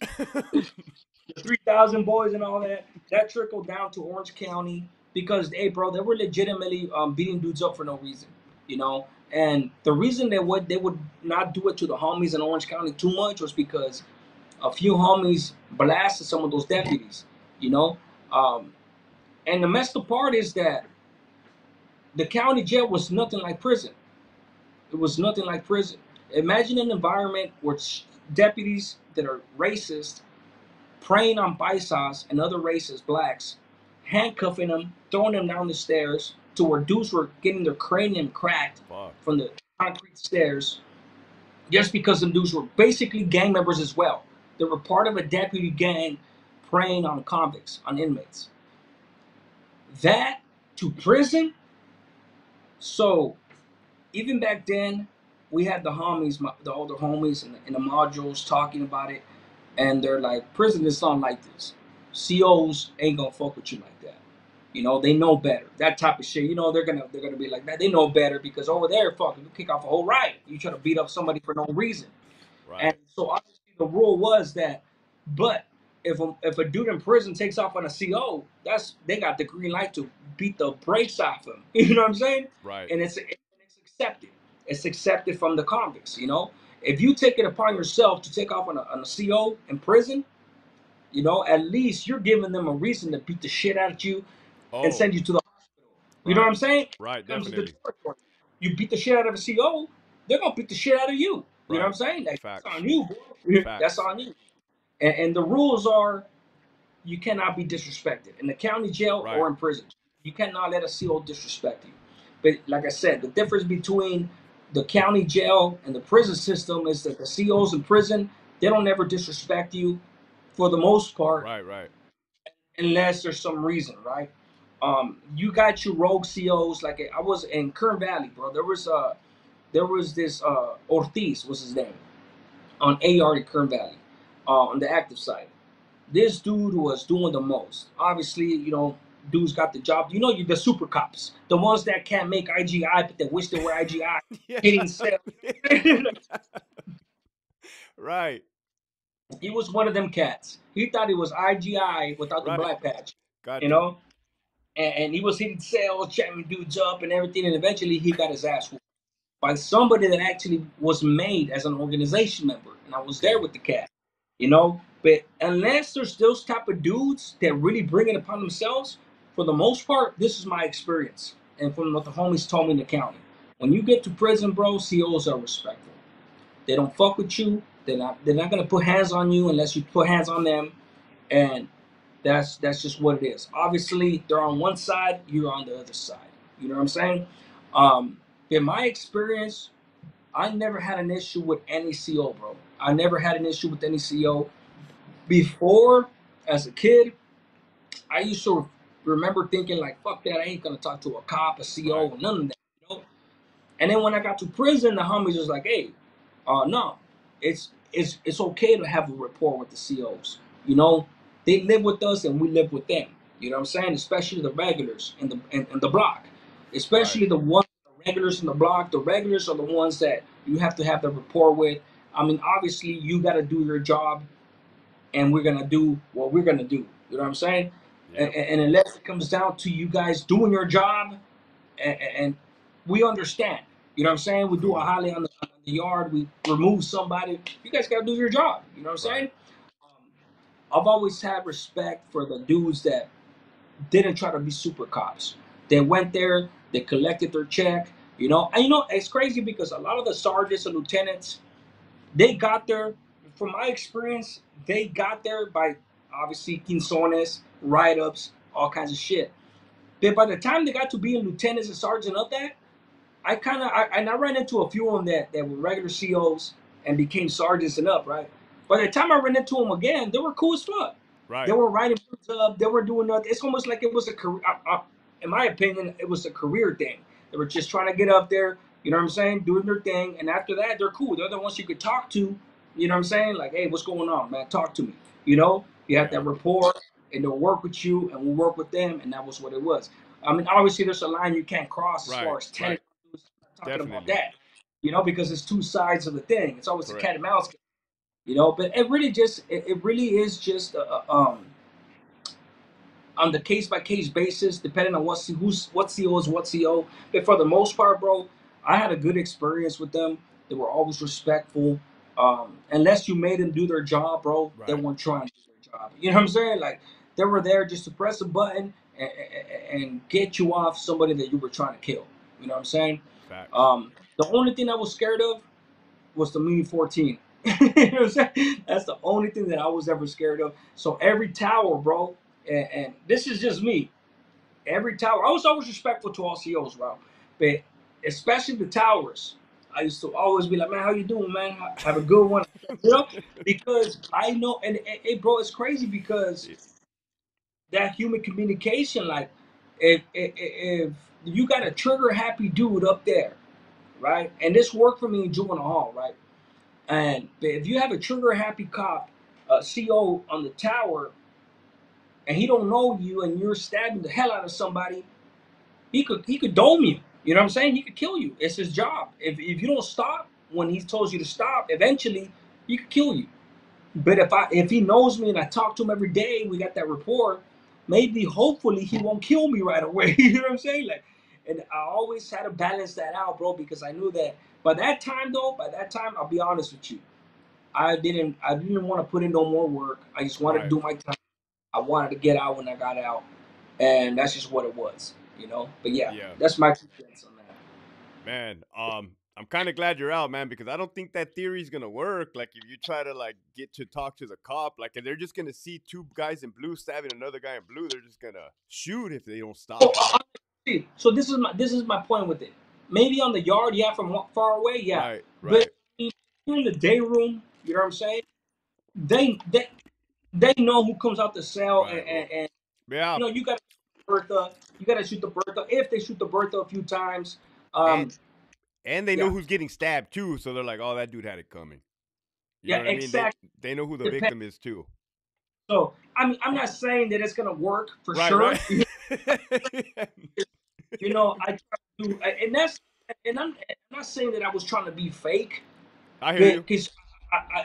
[SPEAKER 2] The 3,000 boys and all that. That trickled down to Orange County because, hey, bro, they were legitimately beating dudes up for no reason, you know. And the reason they would not do it to the homies in Orange County too much was because a few homies blasted some of those deputies, you know. Um, and the messed up part is that the county jail was nothing like prison. It was nothing like prison. Imagine an environment where deputies that are racist preying on paisas and other races, blacks, handcuffing them, throwing them down the stairs to where dudes were getting their cranium cracked
[SPEAKER 1] Fuck.
[SPEAKER 2] from the concrete stairs just because them dudes were basically gang members as well. They were part of a deputy gang preying on convicts, on inmates. That to prison. So even back then, we had the homies, the older homies in the modules talking about it, and they're like, prison is something like this. COs ain't gonna fuck with you like that. They know better. That type of shit. They're gonna be like that. They know better because over there, fuck, you kick off a whole riot. You try to beat up somebody for no reason. And
[SPEAKER 1] Right.
[SPEAKER 2] so obviously the rule was that, but if a dude in prison takes off on a CO, they got the green light to beat the brakes off him. You know what I'm saying?
[SPEAKER 1] Right.
[SPEAKER 2] And it's accepted. It's accepted from the convicts. If you take it upon yourself to take off on a CO in prison, at least you're giving them a reason to beat the shit out of you and
[SPEAKER 1] Oh.
[SPEAKER 2] send you to the hospital. You know what
[SPEAKER 1] Right.
[SPEAKER 2] I'm saying?
[SPEAKER 1] Right.
[SPEAKER 2] It comes with the
[SPEAKER 1] Definitely.
[SPEAKER 2] territory. You beat the shit out of a CO, they're gonna beat the shit out of you. You know what I'm
[SPEAKER 1] Right.
[SPEAKER 2] saying? Like, that's
[SPEAKER 1] Facts.
[SPEAKER 2] on you, boy. That's
[SPEAKER 1] Facts.
[SPEAKER 2] on you. And the rules are you cannot be disrespected in the county jail
[SPEAKER 1] Right.
[SPEAKER 2] or in prison. You cannot let a CO disrespect you. But like I said, the difference between the county jail and the prison system is that the COs in prison, they don't ever disrespect you for the most part
[SPEAKER 1] Right. Right.
[SPEAKER 2] unless there's some reason, right? You got your rogue COs. Like I was in Kern Valley, bro. There was this Ortiz was his name on AR in Kern Valley, on the active side. This dude was doing the most. Obviously, dudes got the job. You the super cops, the ones that can't make IGI, but they wish they were IGI,
[SPEAKER 1] Yeah.
[SPEAKER 2] hitting cell.
[SPEAKER 1] Right.
[SPEAKER 2] He was one of them cats. He thought he was IGI without the
[SPEAKER 1] Right.
[SPEAKER 2] black patch, you
[SPEAKER 1] Gotcha.
[SPEAKER 2] know. And he was hitting cells, chatting dudes up, and everything. And eventually, he got his ass whooped by somebody that actually was made as an organization member, and I was there
[SPEAKER 1] Okay.
[SPEAKER 2] with the cat, you know. But unless there's those type of dudes that really bring it upon themselves, for the most part, this is my experience, and from what the homies told me in the county. When you get to prison, bro, COs are respectful. They don't fuck with you. They're not gonna put hands on you unless you put hands on them, and that's just what it is. Obviously, they're on one side, you're on the other side. You know what I'm saying? In my experience, I never had an issue with any CO, bro. I never had an issue with any CO. Before, as a kid, I used to remember thinking like, "Fuck that! I ain't gonna talk to a cop, a
[SPEAKER 1] Right.
[SPEAKER 2] CO, none of that." And then when I got to prison, the homies was like, "Hey, no, it's okay to have a rapport with the COs. They live with us and we live with them. You know what I'm saying? Especially the regulars in the block,
[SPEAKER 1] Right.
[SPEAKER 2] especially the regulars in the block. The regulars are the ones that you have to have the rapport with. I mean, obviously, you got to do your job, and we're gonna do what we're gonna do. You know what I'm saying? And,
[SPEAKER 1] Yep.
[SPEAKER 2] and unless it comes down to you guys doing your job and we understand. You know what I'm saying? We do a
[SPEAKER 1] Cool.
[SPEAKER 2] holly on the yard. We remove somebody. You guys got to do your job. You know what I'm
[SPEAKER 1] Right.
[SPEAKER 2] saying? I've always had respect for the dudes that didn't try to be super cops. They went there. They collected their check. And it's crazy because a lot of the sergeants and lieutenants they got there. From my experience, they got there by obviously quinzones, write-ups, all kinds of shit. But by the time they got to being lieutenants and sergeant of that, I ran into a few of them that were regular COs and became sergeants and up, right? By the time I ran into them again, they were cool as fuck. They
[SPEAKER 1] Right.
[SPEAKER 2] were writing books up. They were doing nothing. It's almost like it was a career. In my opinion, it was a career thing. They were just trying to get up there. You know what I'm saying? Doing their thing, and after that, they're cool. They're the ones you could talk to. You know what I'm saying? Like, hey, what's going on, man? Talk to me. You know, you have that
[SPEAKER 1] Yeah.
[SPEAKER 2] rapport, and they'll work with you, and we'll work with them, and that was what it was. I mean, obviously, there's a line you can't cross as far
[SPEAKER 1] Right.
[SPEAKER 2] as
[SPEAKER 1] Right.
[SPEAKER 2] tenant. Talking about
[SPEAKER 1] Definitely.
[SPEAKER 2] that, you know, because it's two sides of the thing. It's always a
[SPEAKER 1] Correct.
[SPEAKER 2] cat and mouse game, you know. But it really is just on the case by case basis, depending on what CO is what CO. But for the most part, bro, I had a good experience with them. They were always respectful. Unless you made them do their job, bro, they
[SPEAKER 1] Right.
[SPEAKER 2] weren't trying to do their job. You know what I'm saying? Like they were there just to press a button and get you off somebody that you were trying to kill. You know what I'm saying?
[SPEAKER 1] Facts.
[SPEAKER 2] The only thing I was scared of was the Mini 14. You know what I'm saying? That's the only thing that I was ever scared of. So every tower, bro, and this is just me. Every tower, I was always respectful to all COs, bro, but especially the towers. I used to always be like, man, how you doing, man? Have a good one, you know, because I know, and bro, it's crazy because
[SPEAKER 1] Yeah.
[SPEAKER 2] that human communication, like, if you got a trigger happy dude up there, right, and this worked for me in juvenile hall, right, and if you have a trigger happy cop, CO on the tower, and he don't know you, and you're stabbing the hell out of somebody, he could dome you. You know what I'm saying? He could kill you. It's his job. If you don't stop when he tells you to stop, eventually he could kill you. But if he knows me and I talk to him every day, we got that rapport. Maybe hopefully he won't kill me right away. You know what I'm saying? Like, and I always had to balance that out, bro, because I knew that by that time, I'll be honest with you, I didn't want to put in no more work. I just wanted to
[SPEAKER 1] Right.
[SPEAKER 2] do my time. I wanted to get out when I got out, and that's just what it was, you know. But yeah,
[SPEAKER 1] Yeah.
[SPEAKER 2] that's my 2 cents on that.
[SPEAKER 1] Man, I'm kind of glad you're out, man, because I don't think that theory's gonna work. Like, if you try to like get to talk to the cop, like, if they're just gonna see two guys in blue stabbing another guy in blue, they're just gonna shoot if they don't
[SPEAKER 2] So,
[SPEAKER 1] stop.
[SPEAKER 2] so this is my point with it. Maybe on the yard, yeah, from far away, yeah,
[SPEAKER 1] Right.
[SPEAKER 2] but
[SPEAKER 1] Right.
[SPEAKER 2] in the day room, you know what I'm saying? They they they know who comes out the cell,
[SPEAKER 1] Right. Well.
[SPEAKER 2] and
[SPEAKER 1] Yeah.
[SPEAKER 2] you got to Bertha. You got to shoot the Bertha. If they shoot the Bertha a few times,
[SPEAKER 1] And
[SPEAKER 2] um,
[SPEAKER 1] and they know
[SPEAKER 2] yeah,
[SPEAKER 1] who's getting stabbed too, so they're like, "Oh, that dude had it coming." You know
[SPEAKER 2] yeah,
[SPEAKER 1] what I mean? They
[SPEAKER 2] exactly.
[SPEAKER 1] they know who the
[SPEAKER 2] Depends.
[SPEAKER 1] victim is too.
[SPEAKER 2] So I mean, I'm not saying that it's gonna work for
[SPEAKER 1] Right. Right.
[SPEAKER 2] sure. You know, I try to do, and I'm not saying that I was trying to be fake,
[SPEAKER 1] I hear you.
[SPEAKER 2] because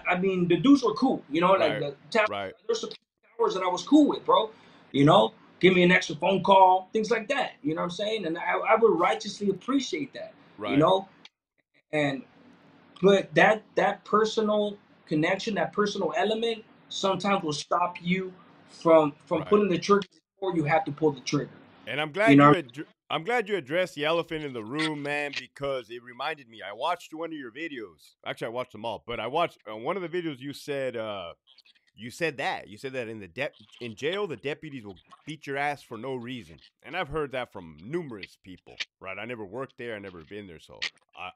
[SPEAKER 2] I mean the dudes were cool, you know, like
[SPEAKER 1] Right.
[SPEAKER 2] the towers.
[SPEAKER 1] Right.
[SPEAKER 2] There's some towers that I was cool with, bro. You know, give me an extra phone call, things like that. You know what I'm saying? And I would righteously appreciate that, you
[SPEAKER 1] Right.
[SPEAKER 2] know. And but that personal connection, that personal element, sometimes will stop you from
[SPEAKER 1] Right.
[SPEAKER 2] pulling the trigger before you have to pull the trigger.
[SPEAKER 1] And
[SPEAKER 2] You know.
[SPEAKER 1] I'm glad you addressed the elephant in the room, man, because it reminded me. I watched one of your videos. Actually, I watched them all, but I watched one of the videos. You said that in in jail the deputies will beat your ass for no reason, and I've heard that from numerous people. Right? I never worked there. I never been there, so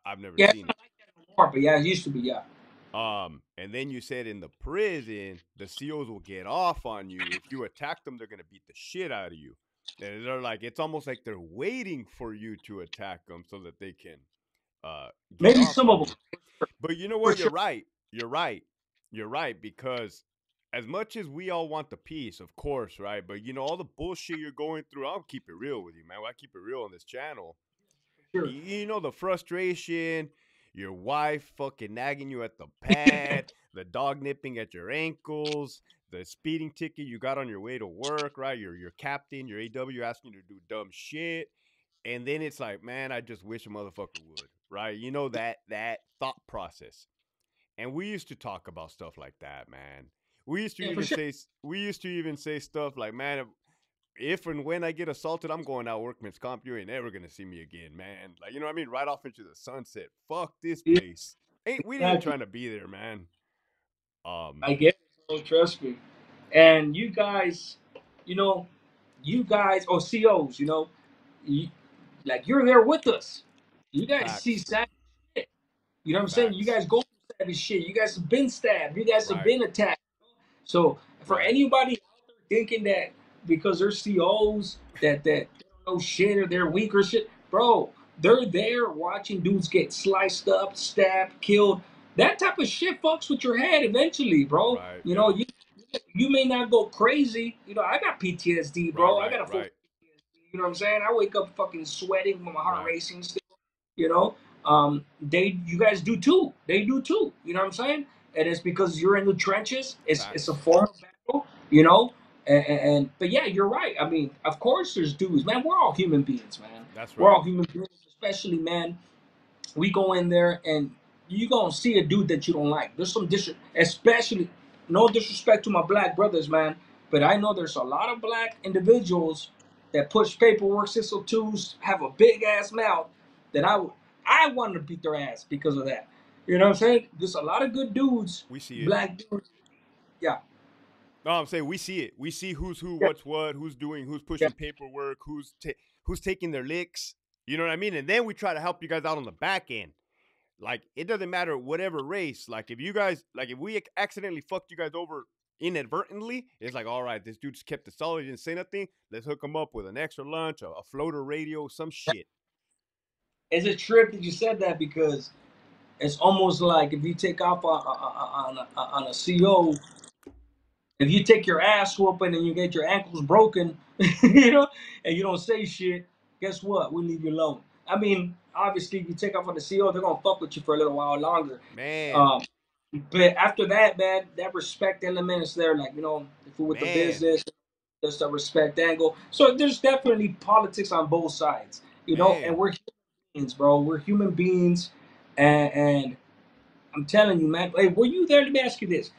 [SPEAKER 1] I've never
[SPEAKER 2] Yeah, it's
[SPEAKER 1] seen
[SPEAKER 2] not
[SPEAKER 1] it.
[SPEAKER 2] like that no more, but yeah, it used to be. Yeah.
[SPEAKER 1] And then you said in the prison, the SEALs will get off on you. If you attack them, they're gonna beat the shit out of you. And they're like, it's almost like they're waiting for you to attack them so that they can uh, get
[SPEAKER 2] Maybe
[SPEAKER 1] off
[SPEAKER 2] some
[SPEAKER 1] on
[SPEAKER 2] of
[SPEAKER 1] you.
[SPEAKER 2] them,
[SPEAKER 1] But you know
[SPEAKER 2] for
[SPEAKER 1] what? You're
[SPEAKER 2] sure.
[SPEAKER 1] right. You're right. You're right, because as much as we all want the peace, of course, right? But you know, all the bullshit you're going through, I'll keep it real with you, man. I keep it real on this channel.
[SPEAKER 2] For sure.
[SPEAKER 1] You know, the frustration, your wife fucking nagging you at the pad, the dog nipping at your ankles, the speeding ticket you got on your way to work, right? Your captain, your AW asking you to do dumb shit. And then it's like, man, I just wish a motherfucker would, right? You know, that thought process. And we used to talk about stuff like that, man.
[SPEAKER 2] Yeah, for sure.
[SPEAKER 1] We used to even say stuff like, man, if and when I get assaulted, I'm going out workman's comp. You ain't ever gonna see me again, man. Like, you know what I mean? Right off into the sunset. Fuck this
[SPEAKER 2] Yeah,
[SPEAKER 1] place. We ain't
[SPEAKER 2] exactly.
[SPEAKER 1] trying to be there, man. Um,
[SPEAKER 2] I get it. So trust me. And you guys, you know, you guys or COs, you, like you're there with us. You guys see
[SPEAKER 1] Facts.
[SPEAKER 2] savage shit. You know what I'm saying? You
[SPEAKER 1] Facts.
[SPEAKER 2] guys go through savage shit. You guys have been stabbed. You guys have
[SPEAKER 1] Right.
[SPEAKER 2] been attacked. So for
[SPEAKER 1] Right.
[SPEAKER 2] anybody out there thinking that because they're COs that they don't know shit or they're weak or shit, bro, they're there watching dudes get sliced up, stabbed, killed. That type of shit fucks with your head eventually, bro.
[SPEAKER 1] Right.
[SPEAKER 2] You know,
[SPEAKER 1] Yeah.
[SPEAKER 2] you may not go crazy. I got PTSD,
[SPEAKER 1] Right.
[SPEAKER 2] bro. I
[SPEAKER 1] Right.
[SPEAKER 2] got a full
[SPEAKER 1] Right.
[SPEAKER 2] PTSD. You know what I'm saying? I wake up fucking sweating with my heart
[SPEAKER 1] Right.
[SPEAKER 2] racing still. You know, you guys do too. They do too. You know what I'm saying? And it's because you're in the trenches. It's a
[SPEAKER 1] Facts.
[SPEAKER 2] form of battle. And but yeah, you're right. I mean, of course, there's dudes, man. We're all human beings, man.
[SPEAKER 1] That's
[SPEAKER 2] We're
[SPEAKER 1] right.
[SPEAKER 2] all human beings, especially man, we go in there and you gonna see a dude that you don't like. There's some especially no disrespect to my black brothers, man, but I know there's a lot of black individuals that push paperwork 602s, have a big ass mouth that I wanted to beat their ass because of that. You know what I'm saying? There's a lot of good dudes,
[SPEAKER 1] We see it.
[SPEAKER 2] black dudes. Yeah,
[SPEAKER 1] No, I'm saying we see it. We see who's who,
[SPEAKER 2] yeah,
[SPEAKER 1] what's what, who's doing, who's
[SPEAKER 2] yeah.
[SPEAKER 1] pushing paperwork, who's taking their licks. You know what I mean? And then we try to help you guys out on the back end. Like it doesn't matter whatever race. Like if you guys, like if we accidentally fucked you guys over inadvertently, it's like, all right, this dude just kept it solid, didn't say nothing. Let's hook him up with an extra lunch, a floater radio, some shit.
[SPEAKER 2] It's a trip that you said that because it's almost like if you take off on a CO, if you take your ass whooping and you get your ankles broken, and you don't say shit, guess what? We leave you alone. I mean, obviously, if you take off on the CO, they're gonna fuck with you for a little while longer.
[SPEAKER 1] Man,
[SPEAKER 2] Um, but after that, man, that respect element is there. Like if we're with the
[SPEAKER 1] man,
[SPEAKER 2] business, there's a respect angle. So there's definitely politics on both sides. And
[SPEAKER 1] man.
[SPEAKER 2] we're human beings, bro. We're human beings, and I'm telling you, man. Hey, were you there? Let me ask you this: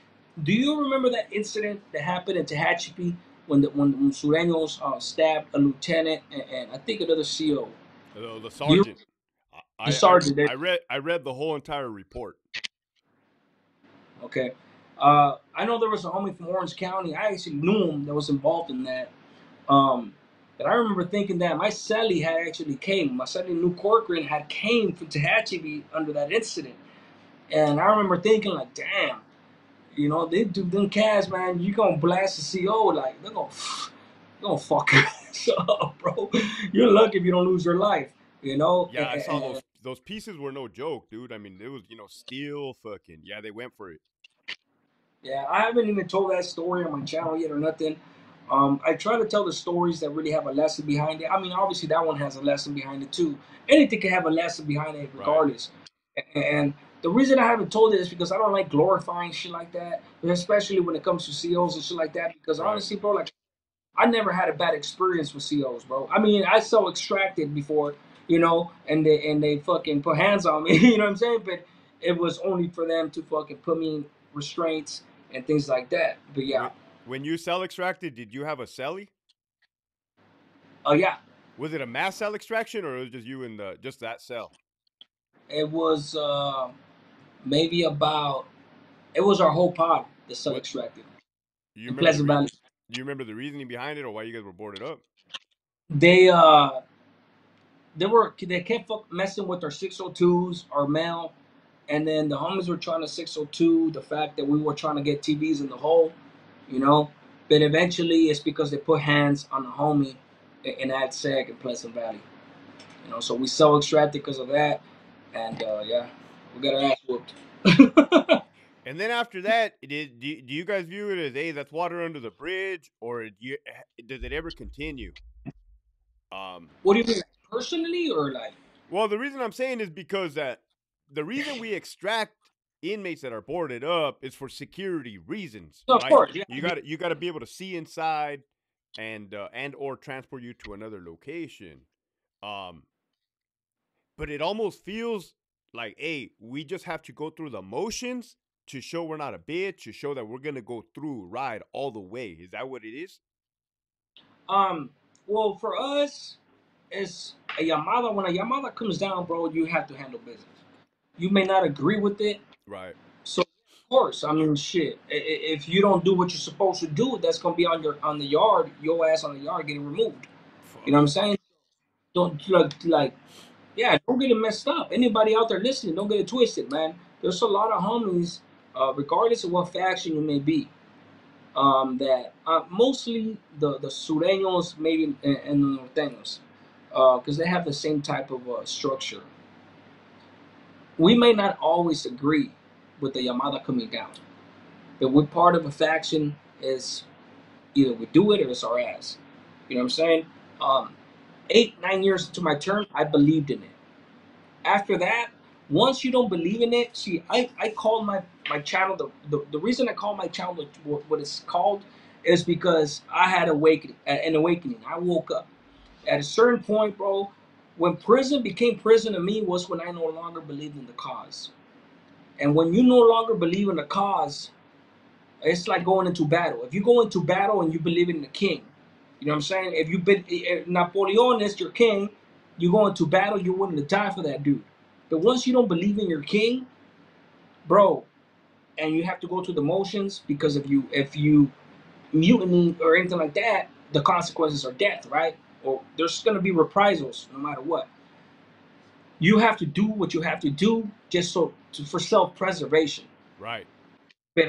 [SPEAKER 2] do you remember that incident that happened in Tehachapi when Sureños stabbed a lieutenant and I think another CO?
[SPEAKER 1] The
[SPEAKER 2] Do you
[SPEAKER 1] sergeant.
[SPEAKER 2] the
[SPEAKER 1] I I
[SPEAKER 2] sergeant? There,
[SPEAKER 1] I read the whole entire report.
[SPEAKER 2] okay. I know there was a homie from Orange County. I actually knew him that was involved in that. Um, but I remember thinking that my celly had actually came. My celly New Corcoran had came from Tehachapi under that incident, and I remember thinking like, damn. They do them cats, man. You gonna blast the CO like they're gonna fuck your up, bro. You're lucky if you don't lose your life. You know,
[SPEAKER 1] Yeah, I saw those pieces were no joke, dude. I mean, it was steel fucking. Yeah, they went for it.
[SPEAKER 2] yeah, I haven't even told that story on my channel yet or nothing. I try to tell the stories that really have a lesson behind it. I mean, obviously that one has a lesson behind it too. Anything can have a lesson behind it,
[SPEAKER 1] Right,
[SPEAKER 2] regardless. And the reason I haven't told it is because I don't like glorifying shit like that, especially when it comes to COs and shit like that. Because
[SPEAKER 1] right.
[SPEAKER 2] honestly, bro, like I never had a bad experience with COs, bro. I mean, I saw extracted before, and they fucking put hands on me, you know what I'm saying? But it was only for them to fucking put me in restraints and things like that. But yeah,
[SPEAKER 1] When when you cell extracted, did you have a celly?
[SPEAKER 2] oh yeah,
[SPEAKER 1] Was it a mass cell extraction or it was just you and the just that cell?
[SPEAKER 2] it was maybe about it was our whole pod the cell
[SPEAKER 1] What
[SPEAKER 2] extracted
[SPEAKER 1] you
[SPEAKER 2] in
[SPEAKER 1] remember the
[SPEAKER 2] Pleasant Valley.
[SPEAKER 1] do you remember the reasoning behind it or why you guys were boarded up?
[SPEAKER 2] They they kept messing with our 602s, our mail, and then the homies were trying to 602 the fact that we were trying to get TVs in the hole, you know. But eventually, it's because they put hands on the homie in AdSeg in Pleasant Valley, So we so extracted because of that, and yeah, we got our ass whooped.
[SPEAKER 1] And then after that, do you guys view it as hey that's water under the bridge or does it ever continue? Um,
[SPEAKER 2] What do you mean, like, personally, or like?
[SPEAKER 1] well, the reason I'm saying is because that the reason we extract inmates that are boarded up is for security reasons,
[SPEAKER 2] No, of
[SPEAKER 1] right?
[SPEAKER 2] course, yeah.
[SPEAKER 1] You got to be able to see inside and or transport you to another location. Um, but it almost feels like, hey, we just have to go through the motions to show we're not a bitch, to show that we're gonna go through ride all the way. Is that what it is?
[SPEAKER 2] Um, well, for us, it's a Yamada. When a Yamada comes down, bro, you have to handle business. You may not agree with it,
[SPEAKER 1] Right.
[SPEAKER 2] so course. I mean, shit. If you don't do what you're supposed to do, that's gonna be on the yard, your ass on the yard getting removed. You know what I'm
[SPEAKER 1] Fuck.
[SPEAKER 2] saying? Don't like yeah, don't get it messed up. Anybody out there listening, don't get it twisted, man. There's a lot of homies, regardless of what faction you may be, that mostly the Sureños, maybe and the Norteños, because they have the same type of structure. We may not always agree with the Yamada coming down, but we're part of a faction is either we do it or it's our ass. You know what I'm saying? Um, 8, 9 years into my term, I believed in it. After that, once you don't believe in it, see, I call my channel the reason I call my channel what it's called is because I had an awakening. I woke up at a certain point, bro. When prison became prison to me was when I no longer believed in the cause. And when you no longer believe in the cause, it's like going into battle. If you go into battle and you believe in the king, you know what I'm saying? If you been if Napoleon is your king, you go into battle, you're willing to die for that dude. But once you don't believe in your king, bro, and you have to go through the motions because if you mutiny or anything like that, the consequences are death, right? Or there's gonna be reprisals no matter what. You have to do what you have to do just for self-preservation.
[SPEAKER 1] Right.
[SPEAKER 2] But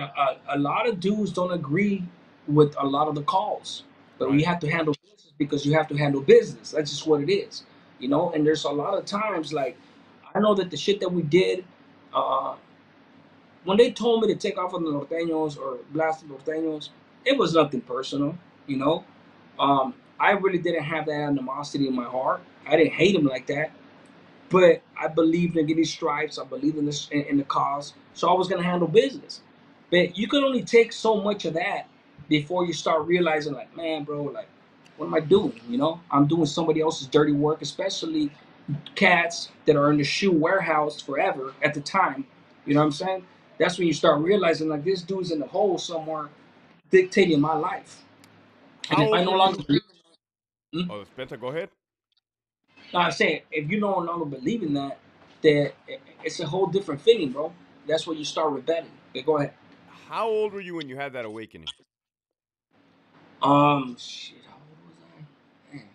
[SPEAKER 2] a lot of dudes don't agree with a lot of the calls. But we
[SPEAKER 1] Right.
[SPEAKER 2] have to handle business because you have to handle business. That's just what it is, you know. And there's a lot of times like I know that the shit that we did, uh, when they told me to take off on the norteños or blast the norteños, it was nothing personal, you know. I really didn't have that animosity in my heart. I didn't hate him like that, but I believed in getting stripes. I believed in this in the cause, so I was gonna handle business. But you can only take so much of that before you start realizing, like, man, bro, like, what am I doing? You know, I'm doing somebody else's dirty work, especially cats that are in the shoe warehouse forever at the time. You know what I'm saying? That's when you start realizing, like, this dude's in the hole somewhere, dictating my life. And
[SPEAKER 1] How
[SPEAKER 2] if I
[SPEAKER 1] old
[SPEAKER 2] no
[SPEAKER 1] were
[SPEAKER 2] longer
[SPEAKER 1] you?
[SPEAKER 2] believe, hmm?
[SPEAKER 1] Oh, Spencer, go ahead.
[SPEAKER 2] No, I'm saying if you no longer believe in that, that it's a whole different feeling, bro. That's where you start rebelling. But go ahead.
[SPEAKER 1] How old were you when you had that awakening?
[SPEAKER 2] Shit. How old was I? Man.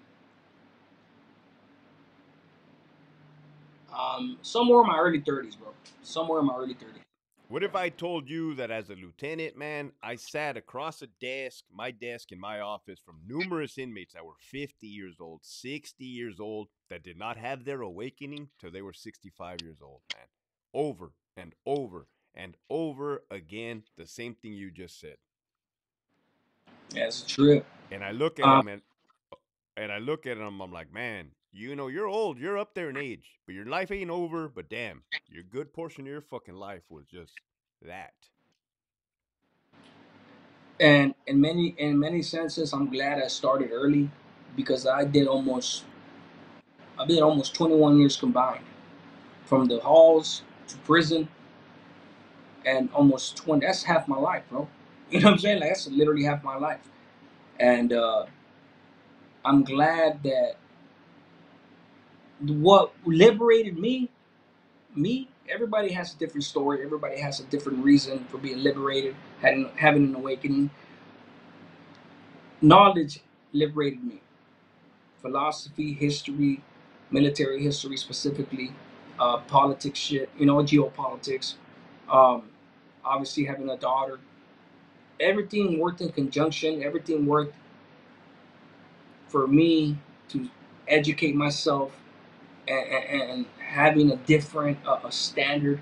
[SPEAKER 2] Somewhere in my early 30s, bro. Somewhere in my early 30s.
[SPEAKER 1] What
[SPEAKER 2] Yeah.
[SPEAKER 1] if I told you that as a lieutenant, man, I sat across a desk, my desk in my office, from numerous inmates that were 50 years old, 60 years old, that did not have their awakening till they were 65 years old, man. Over and over and over again, the same thing you just said.
[SPEAKER 2] Yeah, it's a trip.
[SPEAKER 1] And I look at
[SPEAKER 2] Um,
[SPEAKER 1] them and I look at them, I'm like, man, you know, you're old, you're up there in age, but your life ain't over, but damn, your good portion of your fucking life was just that.
[SPEAKER 2] and in many senses, I'm glad I started early because I did almost 21 years combined, from the halls to prison, and almost 20. That's half my life, bro. You know what I'm saying? Like that's literally half my life. And I'm glad that what liberated me, everybody has a different story. Everybody has a different reason for being liberated, having an awakening. Knowledge liberated me. Philosophy, history, military history specifically, politics shit, geopolitics. Um, Obviously, having a daughter. Everything worked in conjunction. Everything worked for me to educate myself and having a different a standard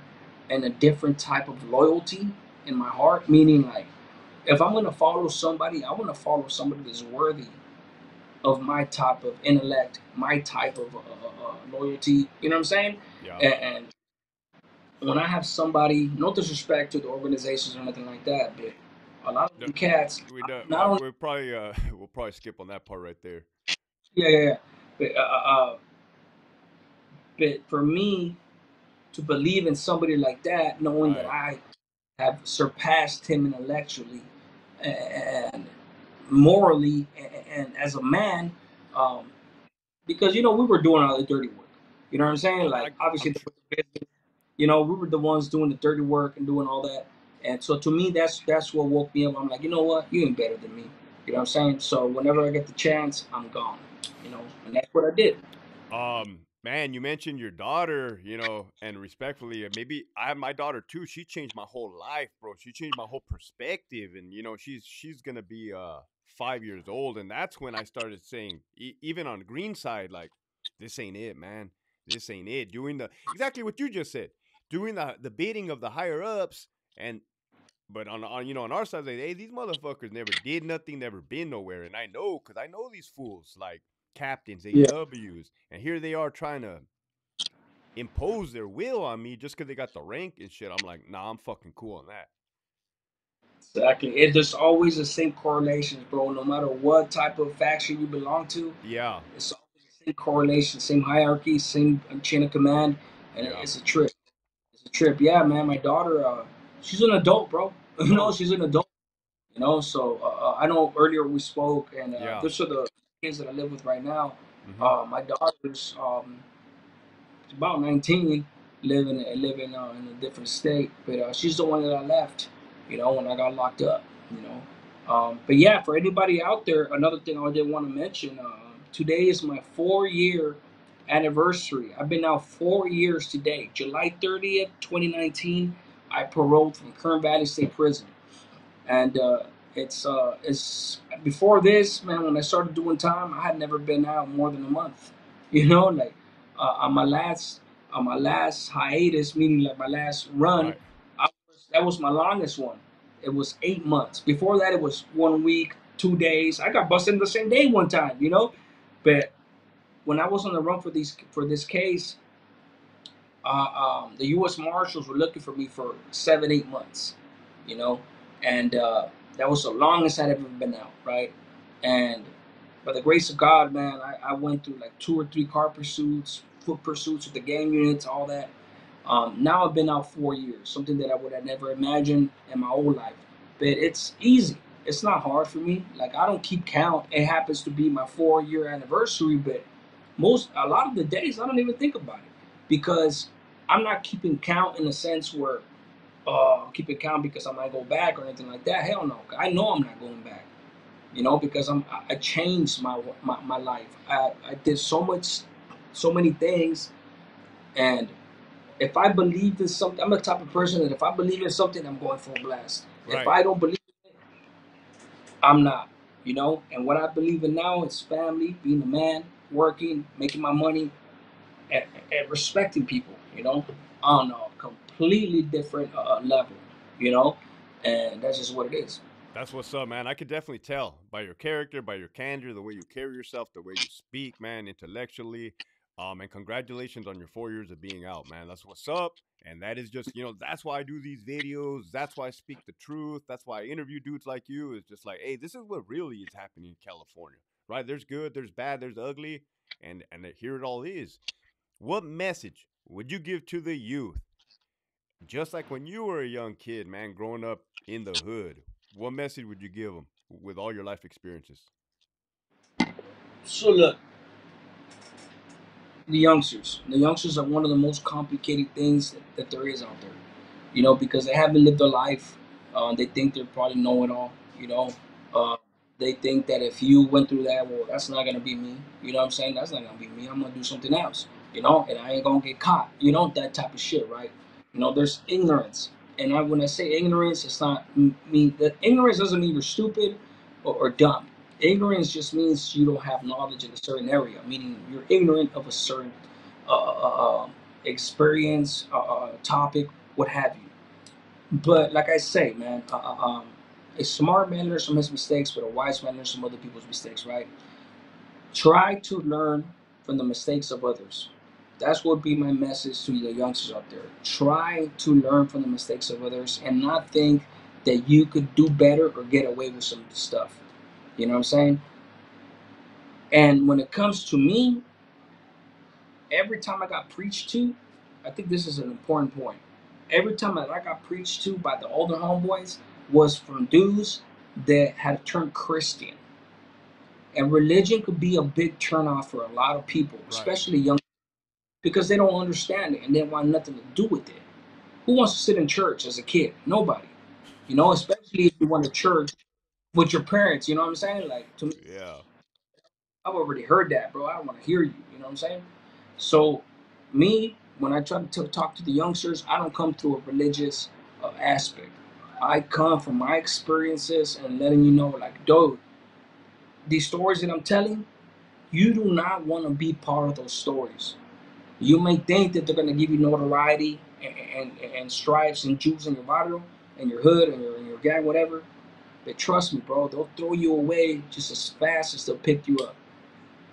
[SPEAKER 2] and a different type of loyalty in my heart. Meaning, like, if I'm gonna follow somebody, I want to follow somebody that's worthy of my type of intellect, my type of loyalty. You know what I'm saying?
[SPEAKER 1] Yeah.
[SPEAKER 2] And when I have somebody, no disrespect to the organizations or anything like that, but a lot of
[SPEAKER 1] No,
[SPEAKER 2] them cats,
[SPEAKER 1] we do,
[SPEAKER 2] not only
[SPEAKER 1] we'll probably we'll probably skip on that part right there.
[SPEAKER 2] yeah, yeah, yeah, but, but for me to believe in somebody like that, knowing that
[SPEAKER 1] Right.
[SPEAKER 2] I have surpassed him intellectually and morally and as a man, um, because we were doing all the dirty work. You know what I'm saying?
[SPEAKER 1] Oh,
[SPEAKER 2] Like
[SPEAKER 1] I'm
[SPEAKER 2] obviously,
[SPEAKER 1] sure.
[SPEAKER 2] we were the ones doing the dirty work and doing all that. And so to me, that's what woke me up. I'm like, you know what, you ain't better than me. You know what I'm saying? So whenever I get the chance, I'm gone. You know, and that's what I did.
[SPEAKER 1] Man, you mentioned your daughter, and respectfully, maybe I have my daughter too. She changed my whole life, bro. She changed my whole perspective, and she's gonna be 5 years old, and that's when I started saying, even on green side, like, this ain't it, man. This ain't it. Doing the exactly what you just said, doing the bidding of the higher ups, and but on our side, like, hey, these motherfuckers never did nothing, never been nowhere, and I know because I know these fools like captains,
[SPEAKER 2] Yeah,
[SPEAKER 1] AWs, and here they are trying to impose their will on me just because they got the rank and shit. I'm like, nah, I'm fucking cool on that.
[SPEAKER 2] exactly. There's always the same correlations, bro. No matter what type of faction you belong to,
[SPEAKER 1] Yeah,
[SPEAKER 2] it's always the same correlation, same hierarchy, same chain of command, and
[SPEAKER 1] yeah.
[SPEAKER 2] it's a trip. It's a trip. Yeah, man. My daughter, she's an adult, bro. You know,
[SPEAKER 1] Oh,
[SPEAKER 2] she's an adult. You know, so I know earlier we spoke, and
[SPEAKER 1] yeah.
[SPEAKER 2] those are the kids that I live with right now.
[SPEAKER 1] Mm-hmm.
[SPEAKER 2] My daughter's about 19, living in a different state, but she's the one that I left. You know, when I got locked up. You know, but yeah, for anybody out there, another thing I did want to mention. Today is my 4 year anniversary. I've been out 4 years today. July 30th, 2019, I paroled from Kern Valley State Prison. And it's before this, man. When I started doing time, I had never been out more than a month. You know, like on my last hiatus, meaning like my last run,
[SPEAKER 1] Right,
[SPEAKER 2] that was my longest one. It was 8 months. Before that, it was 1 week, 2 days. I got busted in the same day one time. You know, but when I was on the run for this case, the U.S. Marshals were looking for me for 7, 8 months, you know, and that was the longest I'd ever been out, right? And by the grace of God, man, I went through like 2 or 3 car pursuits, foot pursuits with the gang units, all that. Now I've been out 4 years, something that I would have never imagined in my whole life. But it's easy. It's not hard for me. Like I don't keep count. It happens to be my 4 year anniversary, but a lot of the days I don't even think about it because I'm not keeping count in a sense where I'm keeping count because I might go back or anything like that. Hell no. I know I'm not going back. You know, because I changed my life. I did so many things, and if I believe in something, I'm the type of person that if I believe in something, I'm going full blast. If
[SPEAKER 1] right.
[SPEAKER 2] I don't believe, I'm not. You know, and what I believe in now is family, being a man, working, making my money, and respecting people. You know, on a completely different level. You know, and that's just what it is.
[SPEAKER 1] That's what's up, man. I could definitely tell by your character, by your candor, the way you carry yourself, the way you speak, man, intellectually. And congratulations on your 4 years of being out, man. That's what's up. And that is just, that's why I do these videos. That's why I speak the truth. That's why I interview dudes like you. It's just like, hey, this is what really is happening in California, right? There's good, there's bad, there's ugly, and here it all is. What message would you give to the youth, just like when you were a young kid, man, growing up in the hood? What message would you give them with all your life experiences?
[SPEAKER 2] So look, the youngsters are one of the most complicated things that there is out there. You know, because they haven't lived a life. They think they're probably know it all. You know, uh, they think that if you went through that, well, that's not gonna be me. You know what I'm saying? That's not gonna be me. I'm gonna do something else. You know, and I ain't gonna get caught. You know, that type of shit, right? You know, there's ignorance, and when I say ignorance, it's not mean that ignorance doesn't mean you're stupid or dumb. Ignorance just means you don't have knowledge in a certain area, meaning you're ignorant of a certain experience, topic, what have you. But like I say, man, a smart man learns from his mistakes, but a wise man learns from other people's mistakes, right? Try to learn from the mistakes of others. That's what would be my message to the youngsters out there. Try to learn from the mistakes of others and not think that you could do better or get away with some stuff. You know what I'm saying? And when it comes to me, every time I got preached to, I think this is an important point. Every time that I got preached to by the older homeboys was from dudes that had turned Christian. And religion could be a big turnoff for a lot of people,
[SPEAKER 1] Right.
[SPEAKER 2] especially young, because they don't understand it and they want nothing to do with it. Who wants to sit in church as a kid? Nobody. You know, especially if you went to church with your parents. You know what I'm saying? Like to me,
[SPEAKER 1] Yeah.
[SPEAKER 2] I've already heard that, bro. I don't want to hear you. You know what I'm saying? So, me, when I try to talk to the youngsters, I don't come through a religious aspect. I come from my experiences and letting you know, like, dude, these stories that I'm telling, you do not want to be part of those stories. You may think that they're going to give you notoriety and stripes and juice in your barrio, in your hood, in your gang, whatever. But trust me, bro, they'll throw you away just as fast as they'll pick you up.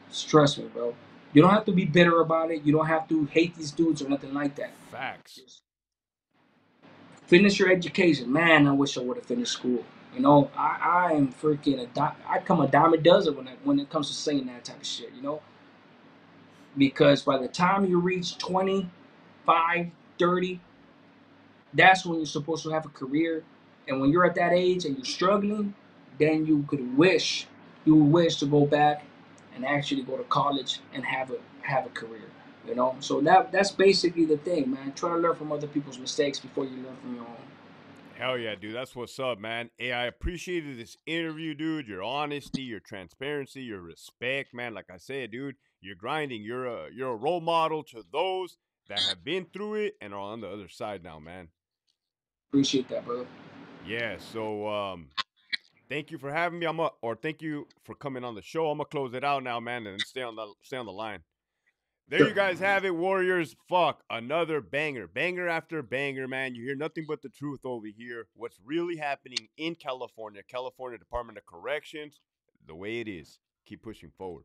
[SPEAKER 2] Just trust me, bro. You don't have to be bitter about it. You don't have to hate these dudes or nothing like that.
[SPEAKER 1] Facts.
[SPEAKER 2] Just finish your education. Man, I wish I would have finished school. You know, I am freaking I come a dime a dozen when it comes to saying that type of shit. You know, because by the time you reach 25, 30, that's when you're supposed to have a career. And when you're at that age and you're struggling, then you wish to go back and actually go to college and have a career. You know, so that's basically the thing, man. Try to learn from other people's mistakes before you learn from your own.
[SPEAKER 1] Hell yeah, dude. That's what's up, man. Hey, I appreciated this interview, dude. Your honesty, your transparency, your respect, man. Like I said, dude, you're grinding. You're a role model to those that have been through it and are on the other side now, man.
[SPEAKER 2] Appreciate that, brother.
[SPEAKER 1] Yeah. So thank you for having me. Or thank you for coming on the show. I'm gonna close it out now, man, and stay on the line. There you
[SPEAKER 2] Sure.
[SPEAKER 1] guys have it, Warriors. Fuck, another banger. Banger after banger, man. You hear nothing but the truth over here. What's really happening in California, California Department of Corrections, the way it is. Keep pushing forward.